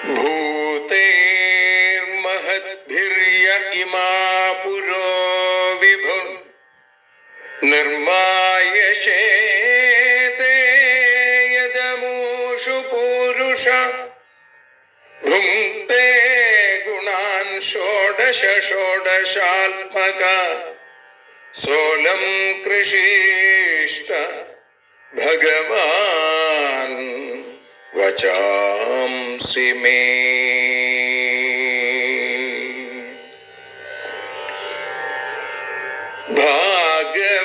भूतेर्महद्भिर्य इमा पुरो विभुः निर्मायशेते यदमूषु पूरुष भुङ्क्ते गुणान् षोडश षोडशात्मका सोऽलं कृषीष्ट भगवान् वचांसि मे।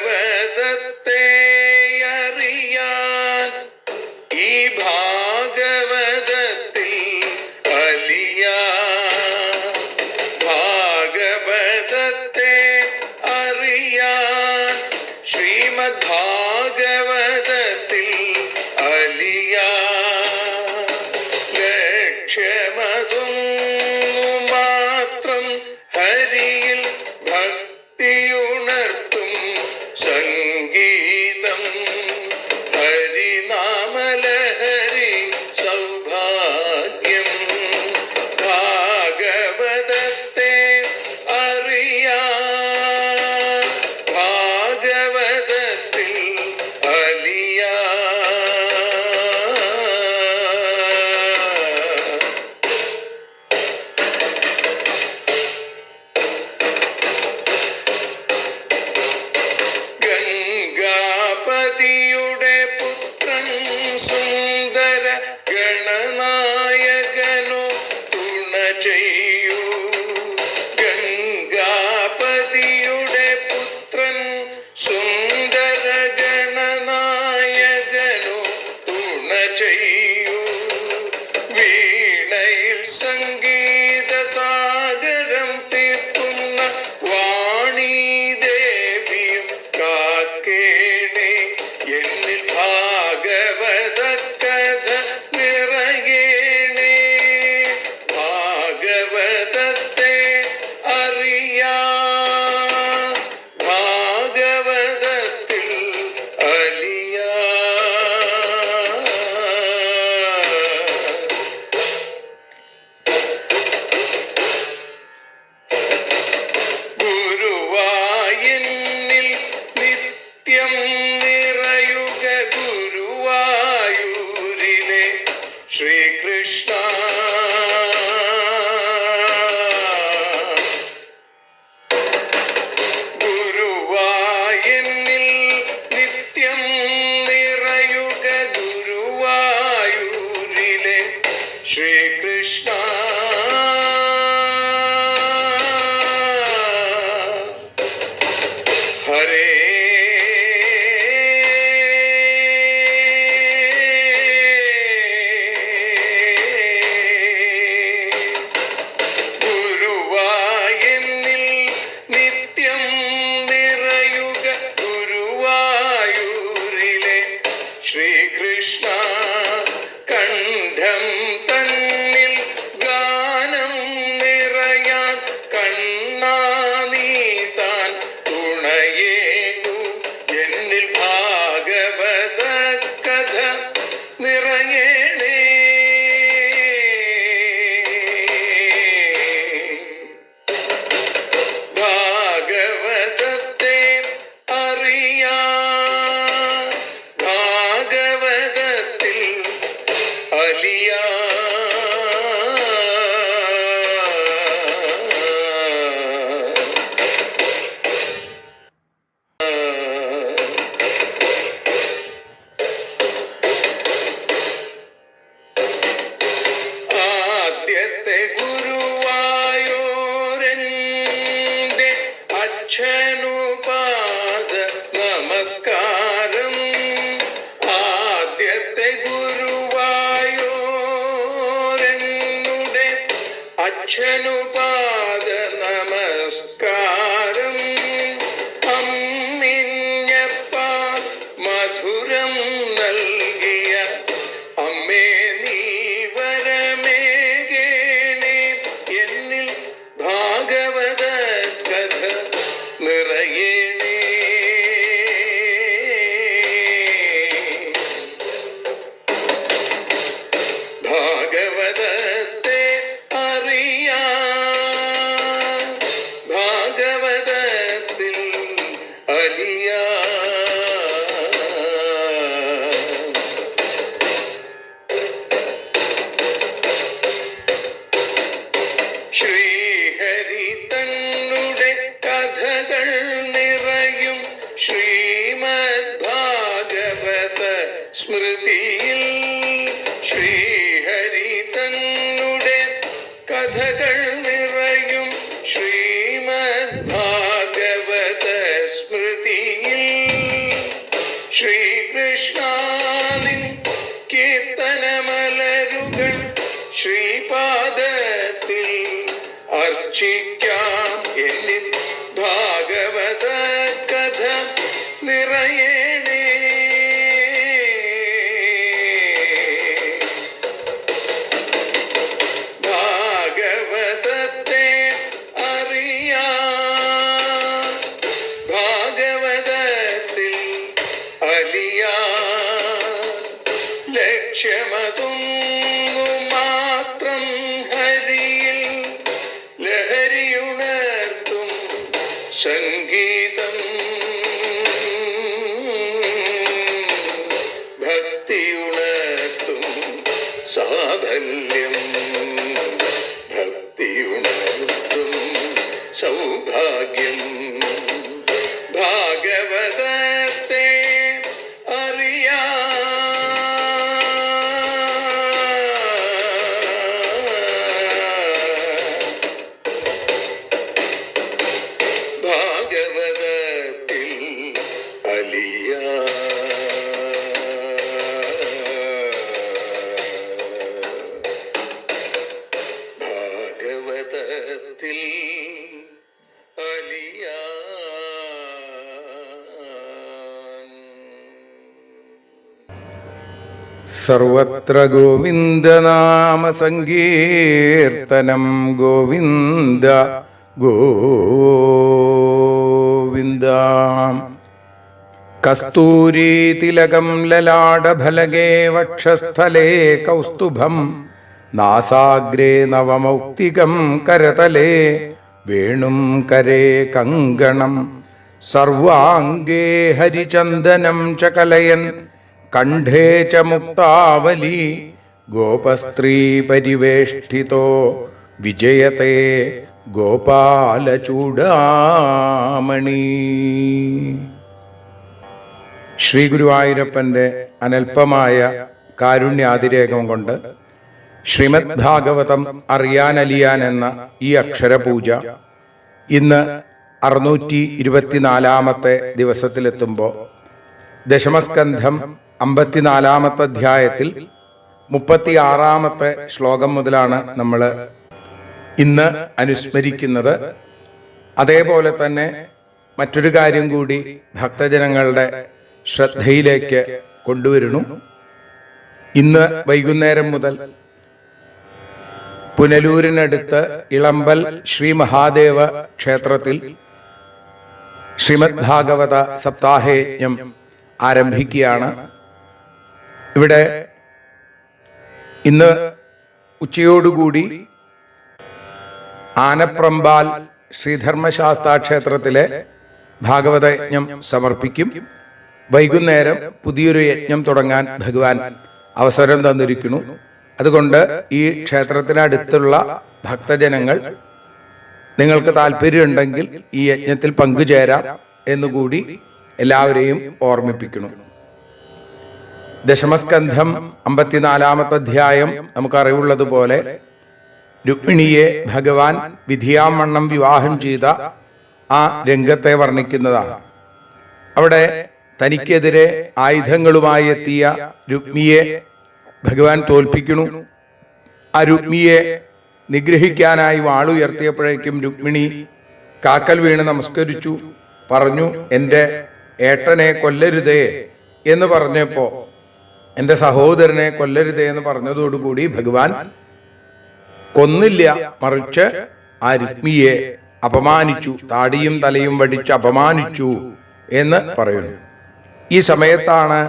ഭാഗവതത്തെ അറിയാൻ ഈ ഭാഗവതത്തിൽ അലിയാൻ, ഭാഗവതത്തെ അറിയാൻ ശ്രീമദ് ഭാഗവതത്തിൽ അലിയാൻ, ലക്ഷ്യമതും മാത്രം ഹരിയിൽ ഭക്തിയുണർത്തും സംഗീതം ഹരിനാമലഹരി സൗഭാഗ്യം. ഭാഗവതത്തെ അറിയാൻ ഭാഗവതത്തിൽ അലിയാൻ. ഗംഗാപതിയുടെ പുത്രൻ സുന്ദര ഗണനായകനോ തുണ ചെയ്യൂ. ഗംഗാപതിയുടെ പുത്രൻ സുന്ദര ഗണനായകനോ തുണ ചെയ്യൂ. വീണയിൽ സംഗീത സാഗരം തീർക്കുന്ന വാണീദേവിയും കാക്കേണേ എന്നിൽ ഭാഗവത കഥ നിറയേണേ. ഭാഗവതത്തെ അറിയാൻ ഭാഗവതത്തിൽ അലിയാൻ. ഗുരുവായൂരിൽ നിത്യം നിറയുക ഗുരുവായൂരിലെ ശ്രീകൃഷ്ണ. ഗുരുവായൂരിൽ നിത്യം നിറയുക ഗുരുവായൂരിലെ ശ്രീകൃഷ്ണ. ഹരേ ഗുരുവായൂരിൽ നിത്യം നിറയുക ഗുരുവായൂരിലെ ശ്രീകൃഷ്ണ. കണ്ഠം തന്നിൽ ഗാനം നിറയാൻ കണ്ണാ നീ താൻ തുണയേകു. എന്നിൽ ഭാഗവത കഥ നിറയേണേ. ഭാഗവതത്തെ അറിയാൻ ഭാഗവതത്തിൽ അലിയാൻ. ആദ്യത്തെ ഗുരുവായൂരന്റെ അച്ഛനുപാദ നമസ്കാരം. ആദ്യത്തെ ഗുരുവായൂരനുടെ അച്ഛനുപാദ നമസ്കാരം. അമ്മിഞ്ഞപ്പാൽ മധുരം നൽകിയ അമ്മേ നീ വരമേകേണേ. എന്നിൽ ഭാഗവത കഥ നിറയേണേ. ഭാഗവതത്തെ ശ്രീഹരി തന്നുടെ കഥകൾ നിറയും ശ്രീമദ് ഭാഗവത സ്മൃതിയിൽ. ശ്രീഹരി തന്നുടെ കഥകൾ നിറയും ശ്രീമദ് ഭാഗവത സ്മൃതിയിൽ. ശ്രീകൃഷ്ണാനിൻ കീർത്തനമലരുകൾ ശ്രീപാദത്തിൽ അർച്ചിക്കാം. എന്നിൽ ഭാഗവത കഥ നിറയണേ. ഭാഗവതത്തെ അറിയാം, ഭാഗവതത്തിൽ അലിയാൻ. ലക്ഷ്യമതൊന്നു മാത്രം ഹരിയിൽ ലഹരിയുണർത്തും സംഗീതം. ഭക്തിയുണർത്തും സാഫല്യം, ഭക്തിയുണർത്തും സൗഭാഗ്യം. ഭാഗവതത്തെ അറിയാം, ഭാഗവതത്തിൽ അലിയാൻ. ഭാഗവതത്തിൽ അലിയാൻ. സർവത്ര ഗോവിന്ദനാമ സങ്കീർത്തനം. ഗോവിന്ദ ഗോവിന്ദ. കസ്തൂരീ തിലകം ലലാടഫലകേ വക്ഷസ്ഥലേ കൗസ്തുഭം. നാസാഗ്രേ നവമൗക്തികം കരതലേ വേണും കരേ കങ്കണം. സർവാംഗേ ഹരിചന്ദനം ച കലയൻ കണ്ഠേ ച മുക്താവലി. ഗോപസ്ത്രീ പരിവേഷ്ടിതോ വിജയത്തെ ഗോപാലചൂഡാമണി. ശ്രീ ഗുരുവായൂരപ്പൻ്റെ അനൽപമായ കാരുണ്യാതിരേകം കൊണ്ട് ശ്രീമദ് ഭാഗവതം അറിയാനലിയാൻ എന്ന ഈ അക്ഷരപൂജ ഇന്ന് 624 ദിവസത്തിലെത്തുമ്പോൾ ദശമസ്കന്ധം 54 അധ്യായത്തിൽ 36 ശ്ലോകം മുതലാണ് നമ്മൾ ഇന്ന് അനുസ്മരിക്കുന്നത്. അതേപോലെ തന്നെ മറ്റൊരു കാര്യം കൂടി ഭക്തജനങ്ങളുടെ ശ്രദ്ധയിലേക്ക് കൊണ്ടുവരുന്നു. ഇന്ന് വൈകുന്നേരം മുതൽ പുനലൂരിനടുത്ത് ഇളമ്പൽ ശ്രീ മഹാദേവ ക്ഷേത്രത്തിൽ ശ്രീമദ് ഭാഗവത സപ്താഹയജ്ഞം ആരംഭിക്കുകയാണ്. ഇവിടെ ഇന്ന് ഉച്ചയോടുകൂടി ആനപ്രമ്പാൽ ശ്രീധർമ്മശാസ്താ ക്ഷേത്രത്തിലെ ഭാഗവത യജ്ഞം സമർപ്പിക്കും. വൈകുന്നേരം പുതിയൊരു യജ്ഞം തുടങ്ങാൻ ഭഗവാൻ അവസരം തന്നിരിക്കുന്നു. അതുകൊണ്ട് ഈ ക്ഷേത്രത്തിനടുത്തുള്ള ഭക്തജനങ്ങൾ നിങ്ങൾക്ക് താല്പര്യമുണ്ടെങ്കിൽ ഈ യജ്ഞത്തിൽ പങ്കുചേരാം എന്നുകൂടി എല്ലാവരെയും ഓർമ്മിപ്പിക്കുന്നു. ദശമസ്കന്ധം 54 അധ്യായം നമുക്കറിവുള്ളതുപോലെ രുക്മിണിയെ ഭഗവാൻ വിധിയാവണ്ണം വിവാഹം ചെയ്ത ആ രംഗത്തെ വർണ്ണിക്കുന്നതാണ്. അവിടെ തനിക്കെതിരെ ആയുധങ്ങളുമായി എത്തിയ രുക്മിയെ ഭഗവാൻ തോൽപ്പിക്കുന്നു. ആ രുക്മിയെ നിഗ്രഹിക്കാനായി വാളുയർത്തിയപ്പോഴേക്കും രുക്മിണി കാക്കൽ വീണ് നമസ്കരിച്ചു. പറഞ്ഞു, എൻ്റെ ഏട്ടനെ കൊല്ലരുതേ എന്ന് പറഞ്ഞപ്പോൾ, എൻ്റെ സഹോദരനെ കൊല്ലരുതേ എന്ന് പറഞ്ഞതോടുകൂടി ഭഗവാൻ കൊന്നില്ല, മറിച്ച് ആ രുക്മിയെ അപമാനിച്ചു, താടിയും തലയും വടിച്ച് അപമാനിച്ചു എന്ന് പറയുന്നു. ഈ സമയത്താണ്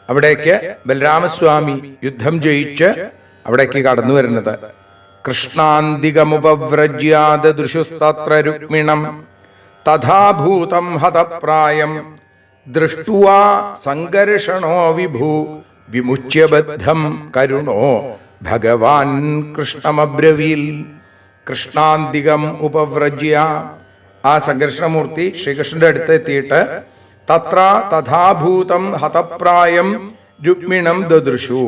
അവിടേക്ക് ബലരാമസ്വാമി യുദ്ധം ജയിച്ച് അവിടേക്ക് കടന്നു വരുന്നത്. കൃഷ്ണാന്തികമുപവ്രജ്യാദൃശുസ്തത്ര രുക്മിണം തഥാഭൂതം ഹതപ്രായം ദൃഷ്ട്വാ സംഘർഷണോ വിഭൂ വിമുച്യബദ്ധം കരുണോ ഭഗവാൻ കൃഷ്ണമബ്രവീൽ. കൃഷ്ണാന്തികം ഉപവ്രജ്യ. ആ സംഘർഷണമൂർത്തി ശ്രീകൃഷ്ണന്റെ അടുത്ത് എത്തിയിട്ട് തത്ര തഥാഭൂതം ഹതപ്രായം രുക്മിണം ദദൃശു.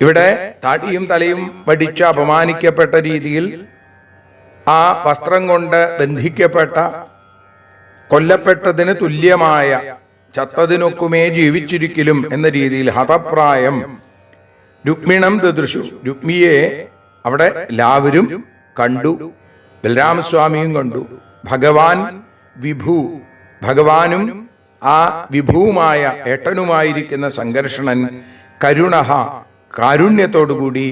ഇവിടെ താടിയും തലയും വടിച്ച് അപമാനിക്കപ്പെട്ട രീതിയിൽ ആ വസ്ത്രം കൊണ്ട് ബന്ധിക്കപ്പെട്ട, കൊല്ലപ്പെട്ടതിന് തുല്യമായ, ചത്തതിനൊക്കുമേ ജീവിച്ചിരിക്കലും എന്ന രീതിയിൽ ഹതപ്രായം രുക്മിണം ദദൃശു. രുക്മിയെ അവിടെ എല്ലാവരും കണ്ടു. ബലരാമസ്വാമിയും കണ്ടു. ഭഗവാൻ വിഭു, ഭഗവാനും ആ വിഭുവുമായ ഏട്ടനുമായിരിക്കുന്ന സംഘർഷണൻ കരുണഹ, കാരുണ്യത്തോടുകൂടി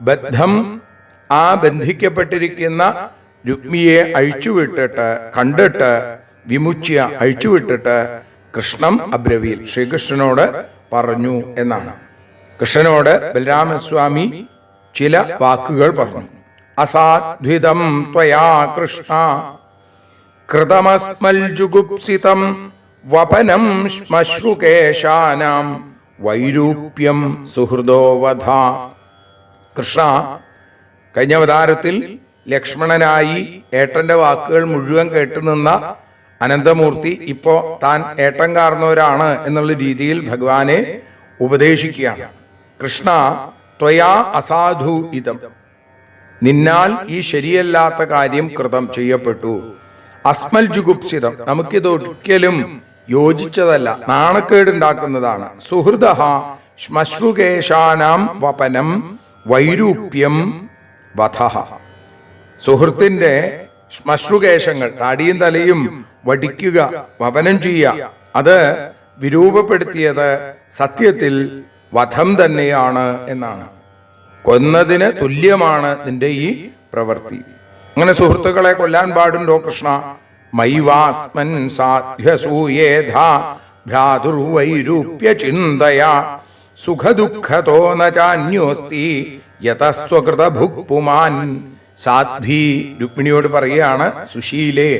ബദ്ധം, ആ ബന്ധിക്കപ്പെട്ടിരിക്കുന്ന രുക്മിയെ അഴിച്ചുവിട്ടിട്ട്, കണ്ടിട്ട് വിമുച്യ അഴിച്ചുവിട്ടിട്ട് കൃഷ്ണം അബ്രവീൽ, ശ്രീകൃഷ്ണനോട് പറഞ്ഞു എന്നാണ്. കൃഷ്ണനോട് ബലരാമസ്വാമി ചില വാക്കുകൾ പറഞ്ഞു. അസാധ്വിതം ത്വയാ കൃഷ്ണ കൃതമസ്മൽ ജുഗുപ്സിതം വപനം ശ്മശ്രുകേശാനാം വൈരൂപ്യം സുഹൃദോവധ. കൃഷ്ണ, കഴിഞ്ഞ അവതാരത്തിൽ ലക്ഷ്മണനായി ഏട്ടന്റെ വാക്കുകൾ മുഴുവൻ കേട്ടുനിന്ന അനന്തമൂർത്തി ഇപ്പോ താൻ ഏട്ടൻ കാർന്നവരാണ് എന്നുള്ള രീതിയിൽ ഭഗവാനെ ഉപദേശിക്കുകയാണ്. കൃഷ്ണ, ത്വയാ അസാധു ഇതം, നിന്നാൽ ഈ ശരിയല്ലാത്ത കാര്യം കൃതം ചെയ്യപ്പെട്ടു. അസ്മൽ ജുഗുപ്സിതം, നമുക്കിത് ഒരിക്കലും യോജിച്ചതല്ല, നാണക്കേടുണ്ടാക്കുന്നതാണ്. സുഹൃദഃ ശ്മശ്രുകേശാനാം വപനം വൈരൂപ്യം വധഃ. സുഹൃത്തിന്റെ ശ്മശ്രുകേശങ്ങൾ, താടിയും തലയും വടിക്കുക, വപനം ചെയ്യുക, അത് വിരൂപപ്പെടുത്തിയത് സത്യത്തിൽ വധം തന്നെയാണ് എന്നാണ്. കൊന്നതിന് തുല്യമാണ് നിന്റെ ഈ പ്രവൃത്തി. അങ്ങനെ സുഹൃത്തുക്കളെ കൊല്ലാൻ പാടുണ്ടോ കൃഷ്ണ? മൈവാസ്മൻ സാധ്യസൂയേധ ഭ്രാതുർവൈരൂപ്യ ചിന്തയാ സുഖദുഃഖതോ ന ചാന്യോസ്തി യതസ്വകൃത ഭുക്പുമാൻ. സാധ്വി രുക്മിണിയോട് പറയുകയാണ്, സുശീലേ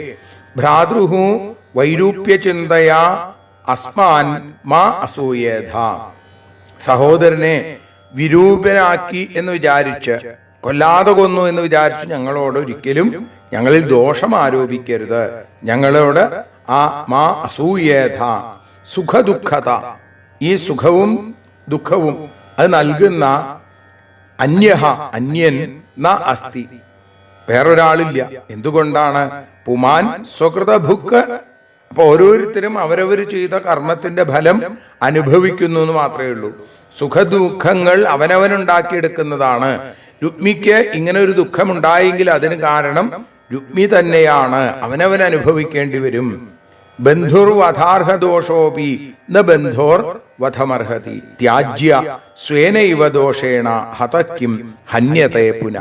ഭ്രാതൃഹു വൈരൂപ്യ ചിന്തയാ അസ്മാൻ മാ അസൂയേധ. സഹോദരനെ വിരൂപനാക്കി എന്ന് വിചാരിച്ച്, കൊല്ലാതെ കൊന്നു എന്ന് വിചാരിച്ച് ഞങ്ങളോട് ഒരിക്കലും ഞങ്ങളിൽ ദോഷം ആരോപിക്കരുത്. ഞങ്ങളോട് ആ മാ അസൂയേധ. സുഖദുഃഖത, ഈ സുഖവും ദുഃഖവും അത് നൽകുന്ന അന്യഹ, അന്യൻ ന അസ്തി, വേറൊരാളില്ല. എന്തുകൊണ്ടാണ്? പുമാൻ സ്വകൃത ഭുക്ക്. അപ്പൊ ഓരോരുത്തരും അവരവർ ചെയ്ത കർമ്മത്തിന്റെ ഫലം അനുഭവിക്കുന്നു എന്ന് മാത്രമേ ഉള്ളൂ. സുഖദുഃഖങ്ങൾ അവനവനുണ്ടാക്കിയെടുക്കുന്നതാണ്. രുക്മിക്ക് ഇങ്ങനെ ഒരു ദുഃഖമുണ്ടായെങ്കിൽ അതിന് കാരണം രുക്മി തന്നെയാണ്, അവനവൻ അനുഭവിക്കേണ്ടി വരും. ബന്ധുർ വധാർഹദോഷോപി ന ബന്ധോർ വധമർഹതി ത്യാജ്യ സ്വേനൈവ ദോഷേണ ഹതക്കിം ഹന്യതേ പുന.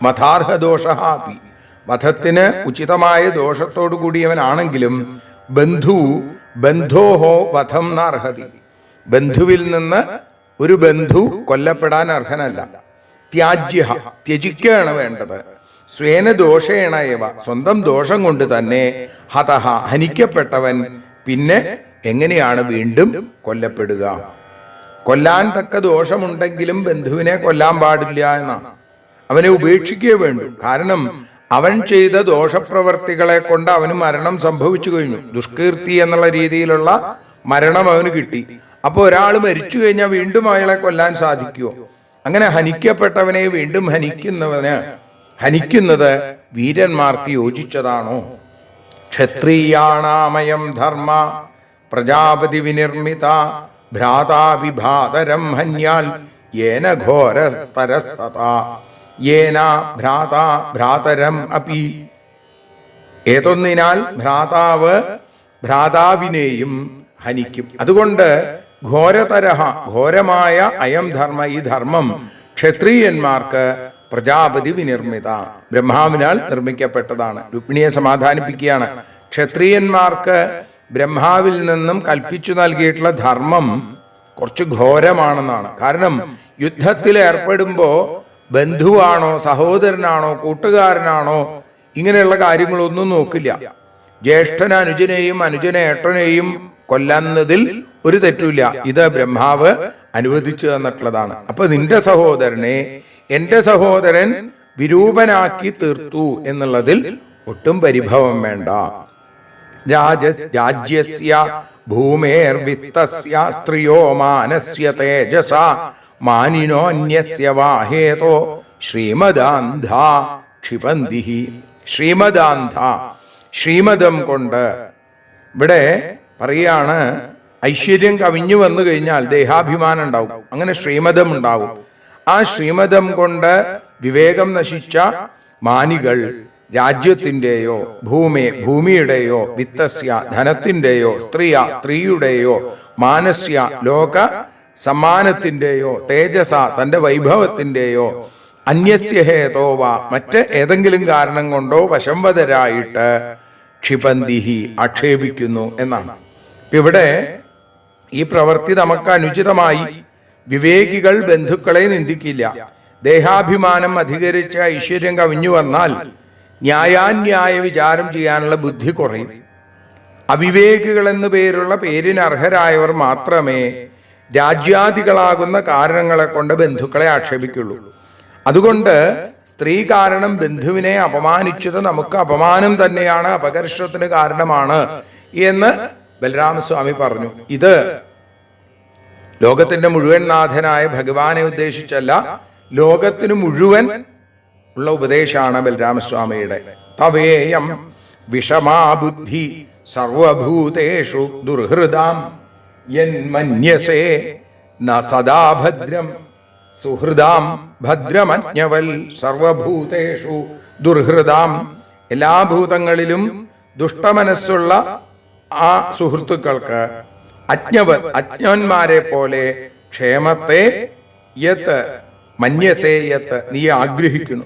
വധാർഹദോഷാപി, വധത്തിന് ഉചിതമായ ദോഷത്തോടു കൂടിയവനാണെങ്കിലും ബന്ധു ബന്ധോഹോ വധം നാർഹതി, ബന്ധുവിൽ നിന്ന് ഒരു ബന്ധു കൊല്ലപ്പെടാൻ അർഹനല്ല. ത്യാജ്യ, ത്യജിക്കുകയാണ് വേണ്ടത്. സ്വേന ദോഷേണയവ, സ്വന്തം ദോഷം കൊണ്ട് തന്നെ ഹതഹ, ഹനിക്കപ്പെട്ടവൻ പിന്നെ എങ്ങനെയാണ് വീണ്ടും കൊല്ലപ്പെടുക? കൊല്ലാൻ തക്ക ദോഷമുണ്ടെങ്കിലും ബന്ധുവിനെ കൊല്ലാൻ പാടില്ല എന്നാണ്. അവനെ ഉപേക്ഷിക്കുകയേ വേണ്ടൂ. കാരണം അവൻ ചെയ്ത ദോഷപ്രവർത്തികളെ കൊണ്ട് അവന് മരണം സംഭവിച്ചു കഴിഞ്ഞു. ദുഷ്കീർത്തി എന്നുള്ള രീതിയിലുള്ള മരണം അവന് കിട്ടി. അപ്പൊ ഒരാൾ മരിച്ചു കഴിഞ്ഞാൽ വീണ്ടും അയാളെ കൊല്ലാൻ സാധിക്കുമോ? അങ്ങനെ ഹനിക്കപ്പെട്ടവനെ വീണ്ടും ഹനിക്കുന്നത് വീരന്മാർക്ക് യോജിച്ചതാണോ? ക്ഷത്രിയാണാമയം ധർമ്മ പ്രജാപതി വിനിർമ്മിത ഭ്രാതാവിഭാതരം ഹന്യാൽ യേന ഘോരസ്തരസ്തതാ യേന ഭ്രാതാ ഭ്രാതരം അപി. ഏതൊന്നിനാൽ ഭ്രാതാവ് ഭ്രാതാവിനെയും ഹനിക്കും. അതുകൊണ്ട് ഘോരതരഹ, ഘോരമായ അയം ധർമ്മ, ഈ ധർമ്മം ക്ഷത്രിയന്മാർക്ക് പ്രജാപതി വിനിർമ്മിത, ബ്രഹ്മാവിനാൽ നിർമ്മിക്കപ്പെട്ടതാണ്. രുക്മിണിയെ സമാധാനിപ്പിക്കുകയാണ്. ക്ഷത്രിയന്മാർക്ക് ബ്രഹ്മാവിൽ നിന്നും കൽപ്പിച്ചു നൽകിയിട്ടുള്ള ധർമ്മം കുറച്ച് ഘോരമാണെന്നാണ്. കാരണം യുദ്ധത്തിൽ ഏർപ്പെടുമ്പോ ബന്ധുവാണോ സഹോദരനാണോ കൂട്ടുകാരനാണോ ഇങ്ങനെയുള്ള കാര്യങ്ങളൊന്നും നോക്കില്ല. ജ്യേഷ്ഠന അനുജനെയും അനുജന ഏട്ടനെയും കൊല്ലുന്നതിൽ ഒരു തെറ്റില്ല. ഇത് ബ്രഹ്മാവ് അനുവദിച്ചു തന്നിട്ടുള്ളതാണ്. അപ്പൊ നിന്റെ സഹോദരനെ, എന്റെ സഹോദരൻ വിരൂപനാക്കി തീർത്തു എന്നുള്ളതിൽ ഒട്ടും പരിഭവം വേണ്ട. രാജ്യസ്യ ഭൂമേർവിത്തസ്യ സ്ത്രിയോ മാനസ്യ തേജസ മാനിനോന്യസ്യ വാഹേതോ ശ്രീമദാന്ധ ക്ഷിപന്തി. ശ്രീമദാന്ധ, ശ്രീമതം കൊണ്ട് ഇവിടെ പറയാണ്, ഐശ്വര്യം കവിഞ്ഞു വന്നു കഴിഞ്ഞാൽ ദേഹാഭിമാനം ഉണ്ടാവും, അങ്ങനെ ശ്രീമതം ഉണ്ടാവും. ആ ശ്രീമതം കൊണ്ട് വിവേകം നശിച്ച മാനികൾ രാജ്യത്തിൻ്റെയോ ഭൂമിയുടെയോ വിത്തസ്യ ധനത്തിൻ്റെയോ സ്ത്രീയുടെയോ മാനസ്യ ലോക സമ്മാനത്തിൻ്റെയോ തേജസ തൻ്റെ വൈഭവത്തിൻ്റെയോ അന്യസ്യ ഹേതോവ മറ്റ് ഏതെങ്കിലും കാരണം കൊണ്ടോ വശംവദരായിട്ട് ക്ഷിപന്തിഹി ആക്ഷേപിക്കുന്നു എന്നാണ്. ഇവിടെ ഈ പ്രവൃത്തി നമുക്ക് അനുചിതമായി. വിവേകികൾ ബന്ധുക്കളെ നിന്ദിക്കില്ല. ദേഹാഭിമാനം അധികരിച്ച ഐശ്വര്യം കവിഞ്ഞു വന്നാൽ ന്യായാന്യായ വിചാരം ചെയ്യാനുള്ള ബുദ്ധി കുറയും. അവിവേകികൾ എന്നു പേരുള്ള പേരിന് അർഹരായവർ മാത്രമേ രാജ്യാദികളാകുന്ന കാരണങ്ങളെ കൊണ്ട് ബന്ധുക്കളെ ആക്ഷേപിക്കുള്ളൂ. അതുകൊണ്ട് സ്ത്രീ കാരണം ബന്ധുവിനെ അപമാനിച്ചത് നമുക്ക് അപമാനം തന്നെയാണ്, അപകർഷത്തിന് കാരണമാണ് എന്ന് ബലരാമസ്വാമി പറഞ്ഞു. ഇത് ലോകത്തിന്റെ മുഴുവൻ നാഥനായ ഭഗവാനെ ഉദ്ദേശിച്ചല്ല, ലോകത്തിന് മുഴുവൻ ഉള്ള ഉപദേശമാണ് ബലരാമസ്വാമിയുടെ. തവേയം വിഷമാ ബുദ്ധി സർവഭൂതേഷു ദുർഹൃദാം യന്മന്യസേ ന സദാ ഭദ്രം സുഹൃദാം ഭദ്രമജ്ഞവൽ. സർവഭൂതേഷു ദുർഹൃദാം, എല്ലാ ഭൂതങ്ങളിലും ദുഷ്ടമനസ്സുള്ള ആ സുഹൃത്തുക്കൾക്ക് അജ്ഞന്മാരെ പോലെ ക്ഷേമത്തെ യത്ത് മന്യസേ യത്ത് നീ ആഗ്രഹിക്കുന്നു.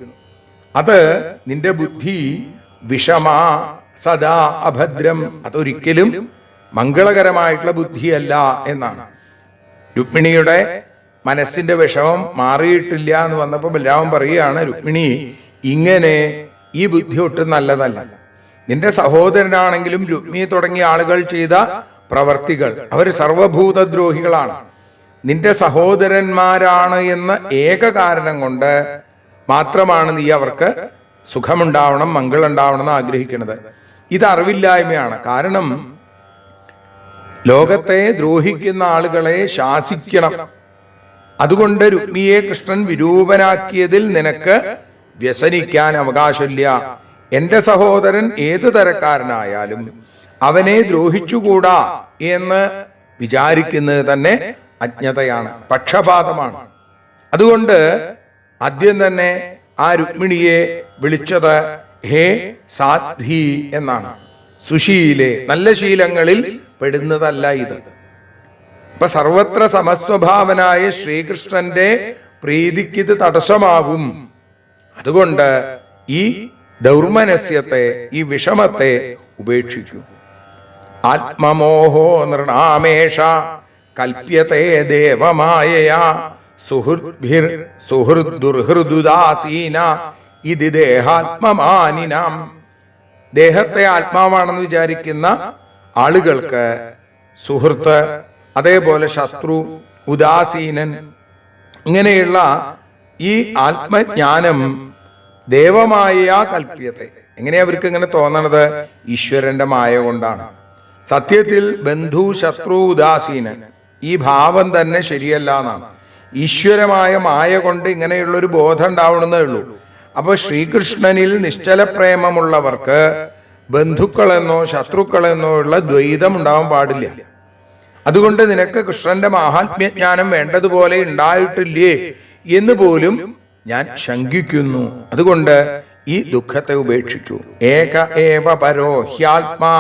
അത് നിന്റെ ബുദ്ധി വിഷമാ സദാ അഭദ്രം, അതൊരിക്കലും മംഗളകരമായിട്ടുള്ള ബുദ്ധിയല്ല എന്നാണ്. രുക്മിണിയുടെ മനസ്സിന്റെ വിഷമം മാറിയിട്ടില്ല എന്ന് വന്നപ്പോൾ ബലരാമൻ പറയുകയാണ്, രുക്മിണി ഇങ്ങനെ ഈ ബുദ്ധി ഒട്ടും നല്ലതല്ല. നിന്റെ സഹോദരനാണെങ്കിലും രുക്മിണി തുടങ്ങിയ ആളുകൾ ചെയ്ത പ്രവർത്തികൾ അവർ സർവഭൂതദ്രോഹികളാണ്. നിന്റെ സഹോദരന്മാരാണ് എന്ന ഏക കാരണം കൊണ്ട് മാത്രമാണ് നീ അവർക്ക് സുഖമുണ്ടാവണം മംഗളുണ്ടാവണം എന്ന് ആഗ്രഹിക്കുന്നത്. ഇത് അറിവില്ലായ്മയാണ്. കാരണം ലോകത്തെ ദ്രോഹിക്കുന്ന ആളുകളെ ശാസിക്കണം. അതുകൊണ്ട് രുക്മിയെ കൃഷ്ണൻ വിരൂപനാക്കിയതിൽ നിനക്ക് വ്യസനിക്കാൻ അവകാശമില്ല. എന്റെ സഹോദരൻ ഏതു തരക്കാരനായാലും അവനെ ദ്രോഹിച്ചുകൂടാ എന്ന് വിചാരിക്കുന്നത് തന്നെ അജ്ഞതയാണ്, പക്ഷപാതമാണ്. അതുകൊണ്ട് ആദ്യം തന്നെ ആ രുക്മിണിയെ വിളിച്ചത് ഹേ സാധ്വി എന്നാണ്. സുശീലെ, നല്ല ശീലങ്ങളിൽ പെടുന്നതല്ല ഇത്. ഇപ്പൊ സർവത്ര സമസ്വഭാവനായ ശ്രീകൃഷ്ണന്റെ പ്രീതിക്ക് ഇത് തടസ്സമാകും. അതുകൊണ്ട് ഈ ദൗർമനസ്യത്തെ, ഈ വിഷമത്തെ ഉപേക്ഷിക്കൂ. ആത്മമോഹോ നൃണാമേഷ കൽപ്യത്തെ ദേവമായയാ സുഹൃദ്ഭിർ സുഹൃദുർഹൃദുദാസീന ഇത് ദേഹാത്മമാനിനാം. ദേഹത്തെ ആത്മാവാണെന്ന് വിചാരിക്കുന്ന ആളുകൾക്ക് സുഹൃത്ത്, അതേപോലെ ശത്രു, ഉദാസീനൻ, ഇങ്ങനെയുള്ള ഈ ആത്മജ്ഞാനം ദേവമായ കൽപ്യത്തെ. എങ്ങനെയാ അവർക്ക് ഇങ്ങനെ തോന്നണത്? ഈശ്വരന്റെ മായ കൊണ്ടാണ്. സത്യത്തിൽ ബന്ധു, ശത്രു, ഉദാസീനൻ ഈ ഭാവം തന്നെ ശരിയല്ല എന്നാണ്. ഈശ്വരമായ മായ കൊണ്ട് ഇങ്ങനെയുള്ളൊരു ബോധം ഉണ്ടാവണമെന്നേ ഉള്ളൂ. അപ്പൊ ശ്രീകൃഷ്ണനിൽ നിശ്ചല പ്രേമമുള്ളവർക്ക് ബന്ധുക്കളെന്നോ ശത്രുക്കളെന്നോ ഉള്ള ദ്വൈതം ഉണ്ടാവാൻ പാടില്ല. അതുകൊണ്ട് നിനക്ക് കൃഷ്ണന്റെ മാഹാത്മ്യജ്ഞാനം വേണ്ടതുപോലെ ഉണ്ടായിട്ടില്ലേ എന്ന് പോലും ഞാൻ ശങ്കിക്കുന്നു. അതുകൊണ്ട് ഈ ദുഃഖത്തെ ഉപേക്ഷിക്കൂ. ഏക ഏവ പരോ ഹ്യാത്മാ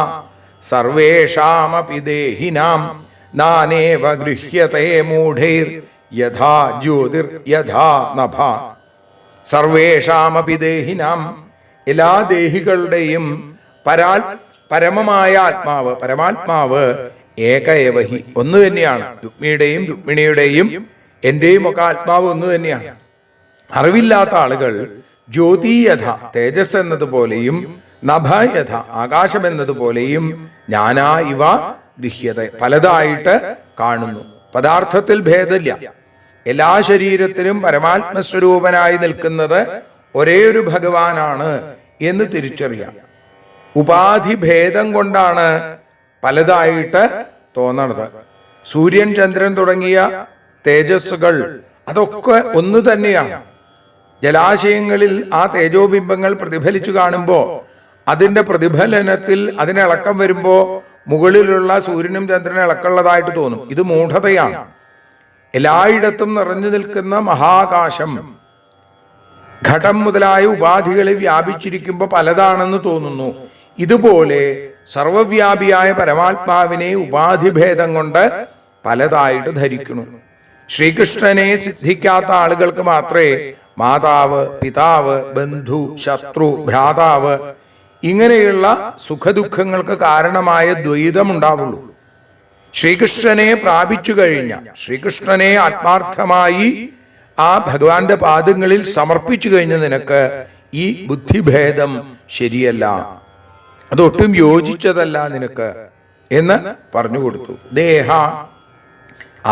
സർവേഷാമപി ദേഹിനാം നാനേവ ഗൃഹ്യതേ മൂഢൈർ യഥാ ജ്യോതിർ യഥാ നഭ. സർവേഷാമപി ദേഹിനാം, എല്ലാ ദേഹികളുടെയും പരമമായ ആത്മാവ്, പരമാത്മാവ് ഏക ഏവഹി, ഒന്ന് തന്നെയാണ്. രുക്മിണിയുടെയും രുക്മിണിയുടെയും എന്റെയും ഒക്കെ ആത്മാവ് ഒന്ന് തന്നെയാണ്. അറിവില്ലാത്ത ആളുകൾ ജ്യോതിയഥ തേജസ് എന്നതുപോലെയും നഭയഥ ആകാശം എന്നതുപോലെയും ജ്ഞാനാ ഇവ ഗൃഹ്യത പലതായിട്ട് കാണുന്നു. പദാർത്ഥത്തിൽ ഭേദമില്ല. എല്ലാ ശരീരത്തിലും പരമാത്മസ്വരൂപനായി നിൽക്കുന്നത് ഒരേ ഒരു ഭഗവാനാണ് എന്ന് തിരിച്ചറിയാം. ഉപാധി ഭേദം കൊണ്ടാണ് പലതായിട്ട് തോന്നണത്. സൂര്യൻ, ചന്ദ്രൻ തുടങ്ങിയ തേജസ്സുകൾ അതൊക്കെ ഒന്ന് തന്നെയാണ്. ജലാശയങ്ങളിൽ ആ തേജോബിംബങ്ങൾ പ്രതിഫലിച്ചു കാണുമ്പോൾ അതിന്റെ പ്രതിഫലനത്തിൽ അതിനിളക്കം വരുമ്പോൾ മുകളിലുള്ള സൂര്യനും ചന്ദ്രനും ഇളക്കമുള്ളതായിട്ട് തോന്നും. ഇത് മൂഢതയാണ്. എല്ലായിടത്തും നിറഞ്ഞു നിൽക്കുന്ന മഹാകാശം ഘടം മുതലായ ഉപാധികളിൽ വ്യാപിച്ചിരിക്കുമ്പോൾ പലതാണെന്ന് തോന്നുന്നു. ഇതുപോലെ സർവവ്യാപിയായ പരമാത്മാവിനെ ഉപാധിഭേദം കൊണ്ട് പലതായിട്ട് ധരിക്കുന്നു. ശ്രീകൃഷ്ണനെ സിദ്ധിക്കാത്ത ആളുകൾക്ക് മാത്രമേ മാതാവ്, പിതാവ്, ബന്ധു, ശത്രു, ഭ്രാതാവ് ഇങ്ങനെയുള്ള സുഖദുഃഖങ്ങൾക്ക് കാരണമായ ദ്വൈതമുണ്ടാവുള്ളൂ. ശ്രീകൃഷ്ണനെ പ്രാപിച്ചു കഴിഞ്ഞ, ശ്രീകൃഷ്ണനെ ആത്മാർത്ഥമായി ആ ഭഗവാന്റെ പാദങ്ങളിൽ സമർപ്പിച്ചു കഴിഞ്ഞ നിനക്ക് ഈ ബുദ്ധിഭേദം ശരിയല്ല, അതൊട്ടും യോജിച്ചതല്ല നിനക്ക് എന്ന് പറഞ്ഞു കൊടുത്തു. ദേഹ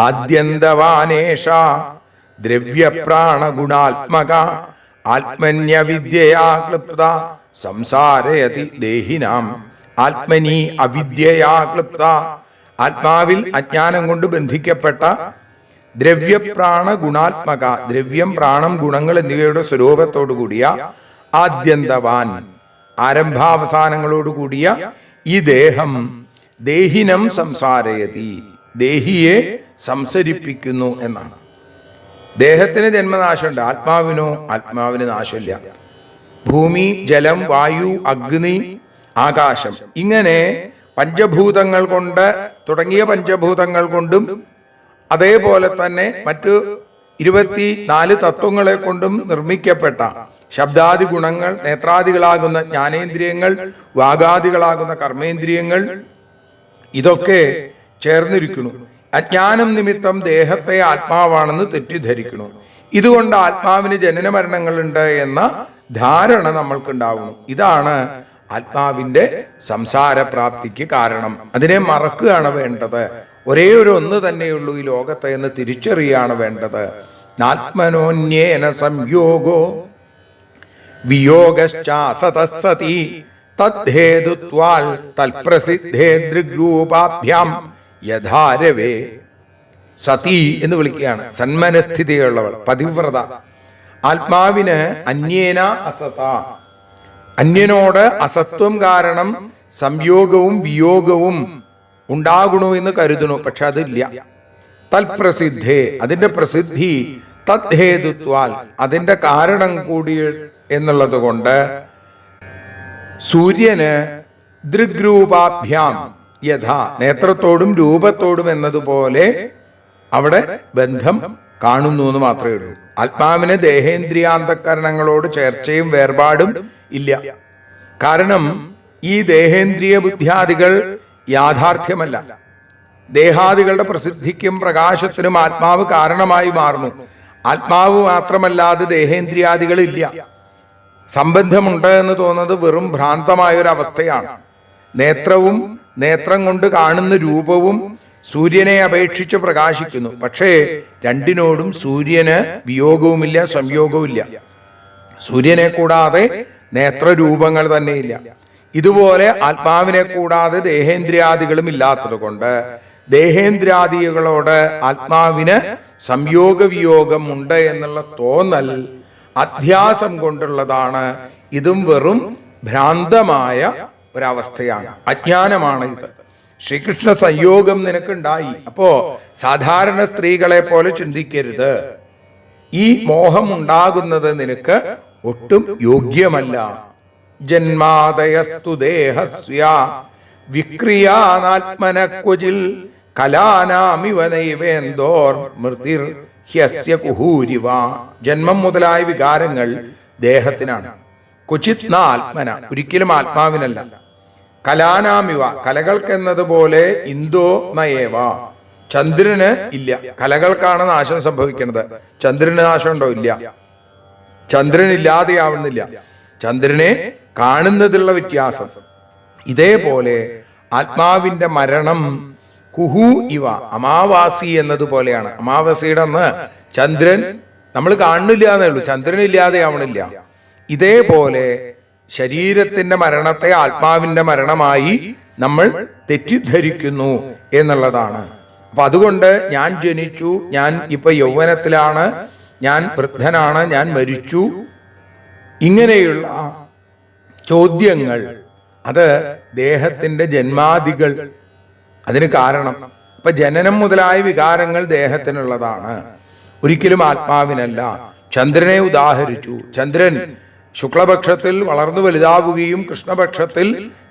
ആദ്യന്തവാനേഷ ദ്രവ്യപ്രാണഗുണാത്മക ആത്മന്യവിദ്യയാ ക്ലിപ്ത സംസാരയതി ദേഹിനാം. ആത്മനി അവിദ്യയാ ക്ലിപ്ത, ആത്മാവിൽ അജ്ഞാനം കൊണ്ട് ബന്ധിക്കപ്പെട്ട ദ്രവ്യപ്രാണ ഗുണാത്മക, ദ്രവ്യം, പ്രാണം, ഗുണങ്ങൾ എന്നിവയുടെ സ്വരൂപത്തോടു കൂടിയ ആദ്യന്തവാൻ, ആരംഭാവസാനങ്ങളോട് കൂടിയ ഈ ദേഹം ദേഹിനം സംസാരയതി, ദേഹിയെ സംസരിപ്പിക്കുന്നു എന്നാണ്. ദേഹത്തിന് ജന്മനാശമുണ്ട്, ആത്മാവിന് നാശമില്ല. ഭൂമി, ജലം, വായു, അഗ്നി, ആകാശം ഇങ്ങനെ പഞ്ചഭൂതങ്ങൾ കൊണ്ട് തുടങ്ങിയ പഞ്ചഭൂതങ്ങൾ കൊണ്ടും അതേപോലെ തന്നെ മറ്റു 24 തത്വങ്ങളെ കൊണ്ടും നിർമ്മിക്കപ്പെട്ട ശബ്ദാദി ഗുണങ്ങൾ, നേത്രാദികളാകുന്ന ജ്ഞാനേന്ദ്രിയങ്ങൾ, വാഗാദികളാകുന്ന കർമ്മേന്ദ്രിയങ്ങൾ ഇതൊക്കെ ചേർന്നിരിക്കുന്നു. അജ്ഞാനം നിമിത്തം ദേഹത്തെ ആത്മാവാണെന്ന് തെറ്റിദ്ധരിക്കുന്നു. ഇതുകൊണ്ട് ആത്മാവിന് ജനന മരണങ്ങളുണ്ട് എന്ന ധാരണ നമ്മൾക്കുണ്ടാവുന്നു. ഇതാണ് ആത്മാവിന്റെ സംസാരപ്രാപ്തിക്ക് കാരണം. അതിനെ മറക്കുകയാണ് വേണ്ടത്. ഒരേ ഒരു ഒന്ന് തന്നെയുള്ളൂ ഈ ലോകത്ത് എന്ന് തിരിച്ചറിയാണ് വേണ്ടത്. ആത്മനോന്യേന സംയോഗോ വിയോഗശ്ചാസതസ്സതി തദ്ഹേതുത്വാൽ തൽപ്രസിദ്ധേ ദൃഗ്രൂപാഭ്യാം യഥാരവേ. സതി എന്ന് വിളിക്കുകയാണ് സന്മനസ്ഥിതിയുള്ളവൾ, പതിവ്രത. ആത്മാവിന് അന്യേന അസത, അന്യനോട് അസത്വം കാരണം സംയോഗവും വിയോഗവും ഉണ്ടാകണു എന്ന് കരുതണു. പക്ഷെ അതില്ല. തൽപ്രസിദ്ധേ, അതിന്റെ പ്രസിദ്ധി, തദ്ഹേതുത്വാൽ, അതിന്റെ കാരണം കൂടി എന്നുള്ളത് കൊണ്ട് സൂര്യന് ദൃഗ്രൂപാഭ്യാം യഥാ, നേത്രത്തോടും രൂപത്തോടും എന്നതുപോലെ അവിടെ ബന്ധം കാണുന്നു എന്ന് മാത്രമേ ഉള്ളൂ. ആത്മാവിന് ദേഹേന്ദ്രിയാന്തകരണങ്ങളോട് ചേർച്ചയും വേർപാടും ഇല്ല. കാരണം ഈ ദേഹേന്ദ്രിയ ബുദ്ധ്യാദികൾ യാഥാർത്ഥ്യമല്ല. ദേഹാദികളുടെ പ്രസിദ്ധിക്കും പ്രകാശത്തിനും ആത്മാവ് കാരണമായി മാറുന്നു. ആത്മാവ് മാത്രമല്ലാതെ ദേഹേന്ദ്രിയാദികൾ ഇല്ല. സംബന്ധമുണ്ട് എന്ന് തോന്നുന്നത് വെറും ഭ്രാന്തമായൊരവസ്ഥയാണ്. നേത്രവും നേത്രം കൊണ്ട് കാണുന്ന രൂപവും സൂര്യനെ അപേക്ഷിച്ച് പ്രകാശിക്കുന്നു. പക്ഷേ രണ്ടിനോടും സൂര്യന് വിയോഗവുമില്ല, സംയോഗവുമില്ല. സൂര്യനെ കൂടാതെ നേത്രരൂപങ്ങൾ തന്നെയില്ല. ഇതുപോലെ ആത്മാവിനെ കൂടാതെ ദേഹേന്ദ്രിയാദികളും ഇല്ലാത്തത് കൊണ്ട് ദേഹേന്ദ്രിയാദികളോട് ആത്മാവിന് സംയോഗ വിയോഗം ഉണ്ട് എന്നുള്ള തോന്നൽ അധ്യാസം കൊണ്ടുള്ളതാണ്. ഇതും വെറും ഭ്രാന്തമായ ഒരവസ്ഥയാണ്, അജ്ഞാനമാണ് ഇത്. ശ്രീകൃഷ്ണ സംയോഗം നിനക്കുണ്ടായി. അപ്പോ സാധാരണ സ്ത്രീകളെ പോലെ ചിന്തിക്കരുത്. ഈ മോഹം ഉണ്ടാകുന്നത് നിനക്ക് ഒട്ടും യോഗ്യമല്ല. ജന്മാദയസ്തു ദേഹസ്യ വിക്രിയാനാത്മന ക്വചിൽ കലാനാമിവ നൈവേന്തോർ മൃതിർ ഹ്യസ്യ കുഹൂരിവ. ജന്മം മുതലായ വികാരങ്ങൾ ദേഹത്തിനാണ്. ക്വചിത് ന ആത്മന, ഒരിക്കലും ആത്മാവിനല്ല. കലാനാമിവ, കലകൾക്കെന്നതുപോലെ ഇന്തോ നയേവ, ചന്ദ്രന് ഇല്ല. കലകൾക്കാണ് നാശം സംഭവിക്കുന്നത്. ചന്ദ്രന് നാശമുണ്ടോ? ഇല്ല. ചന്ദ്രൻ ഇല്ലാതെയാവുന്നില്ല. ചന്ദ്രനെ കാണുന്നതിലുള്ള വ്യത്യാസം. ഇതേപോലെ ആത്മാവിന്റെ മരണം കുഹു ഇവ, അമാവാസി എന്നതുപോലെയാണ്. അമാവാസിയുടെ അന്ന് ചന്ദ്രൻ നമ്മൾ കാണുന്നില്ല എന്നേ ഉള്ളൂ, ചന്ദ്രൻ ഇല്ലാതെയാവണില്ല. ഇതേപോലെ ശരീരത്തിന്റെ മരണത്തെ ആത്മാവിന്റെ മരണമായി നമ്മൾ തെറ്റിദ്ധരിക്കുന്നു എന്നുള്ളതാണ്. അപ്പൊ അതുകൊണ്ട് ഞാൻ ജനിച്ചു, ഞാൻ ഇപ്പൊ യൗവനത്തിലാണ്, ഞാൻ വൃദ്ധനാണ്, ഞാൻ മരിച്ചു, ഇങ്ങനെയുള്ള ചോദ്യങ്ങൾ അത് ദേഹത്തിന്റെ ജന്മാദികൾ അതിന് കാരണം. ഇപ്പൊ ജനനം മുതലായ വികാരങ്ങൾ ദേഹത്തിനുള്ളതാണ്, ഒരിക്കലും ആത്മാവിനല്ല. ചന്ദ്രനെ ഉദാഹരിച്ചു. ചന്ദ്രൻ ശുക്ലപക്ഷത്തിൽ വളർന്നു വലുതാവുകയും കൃഷ്ണപക്ഷത്തിൽ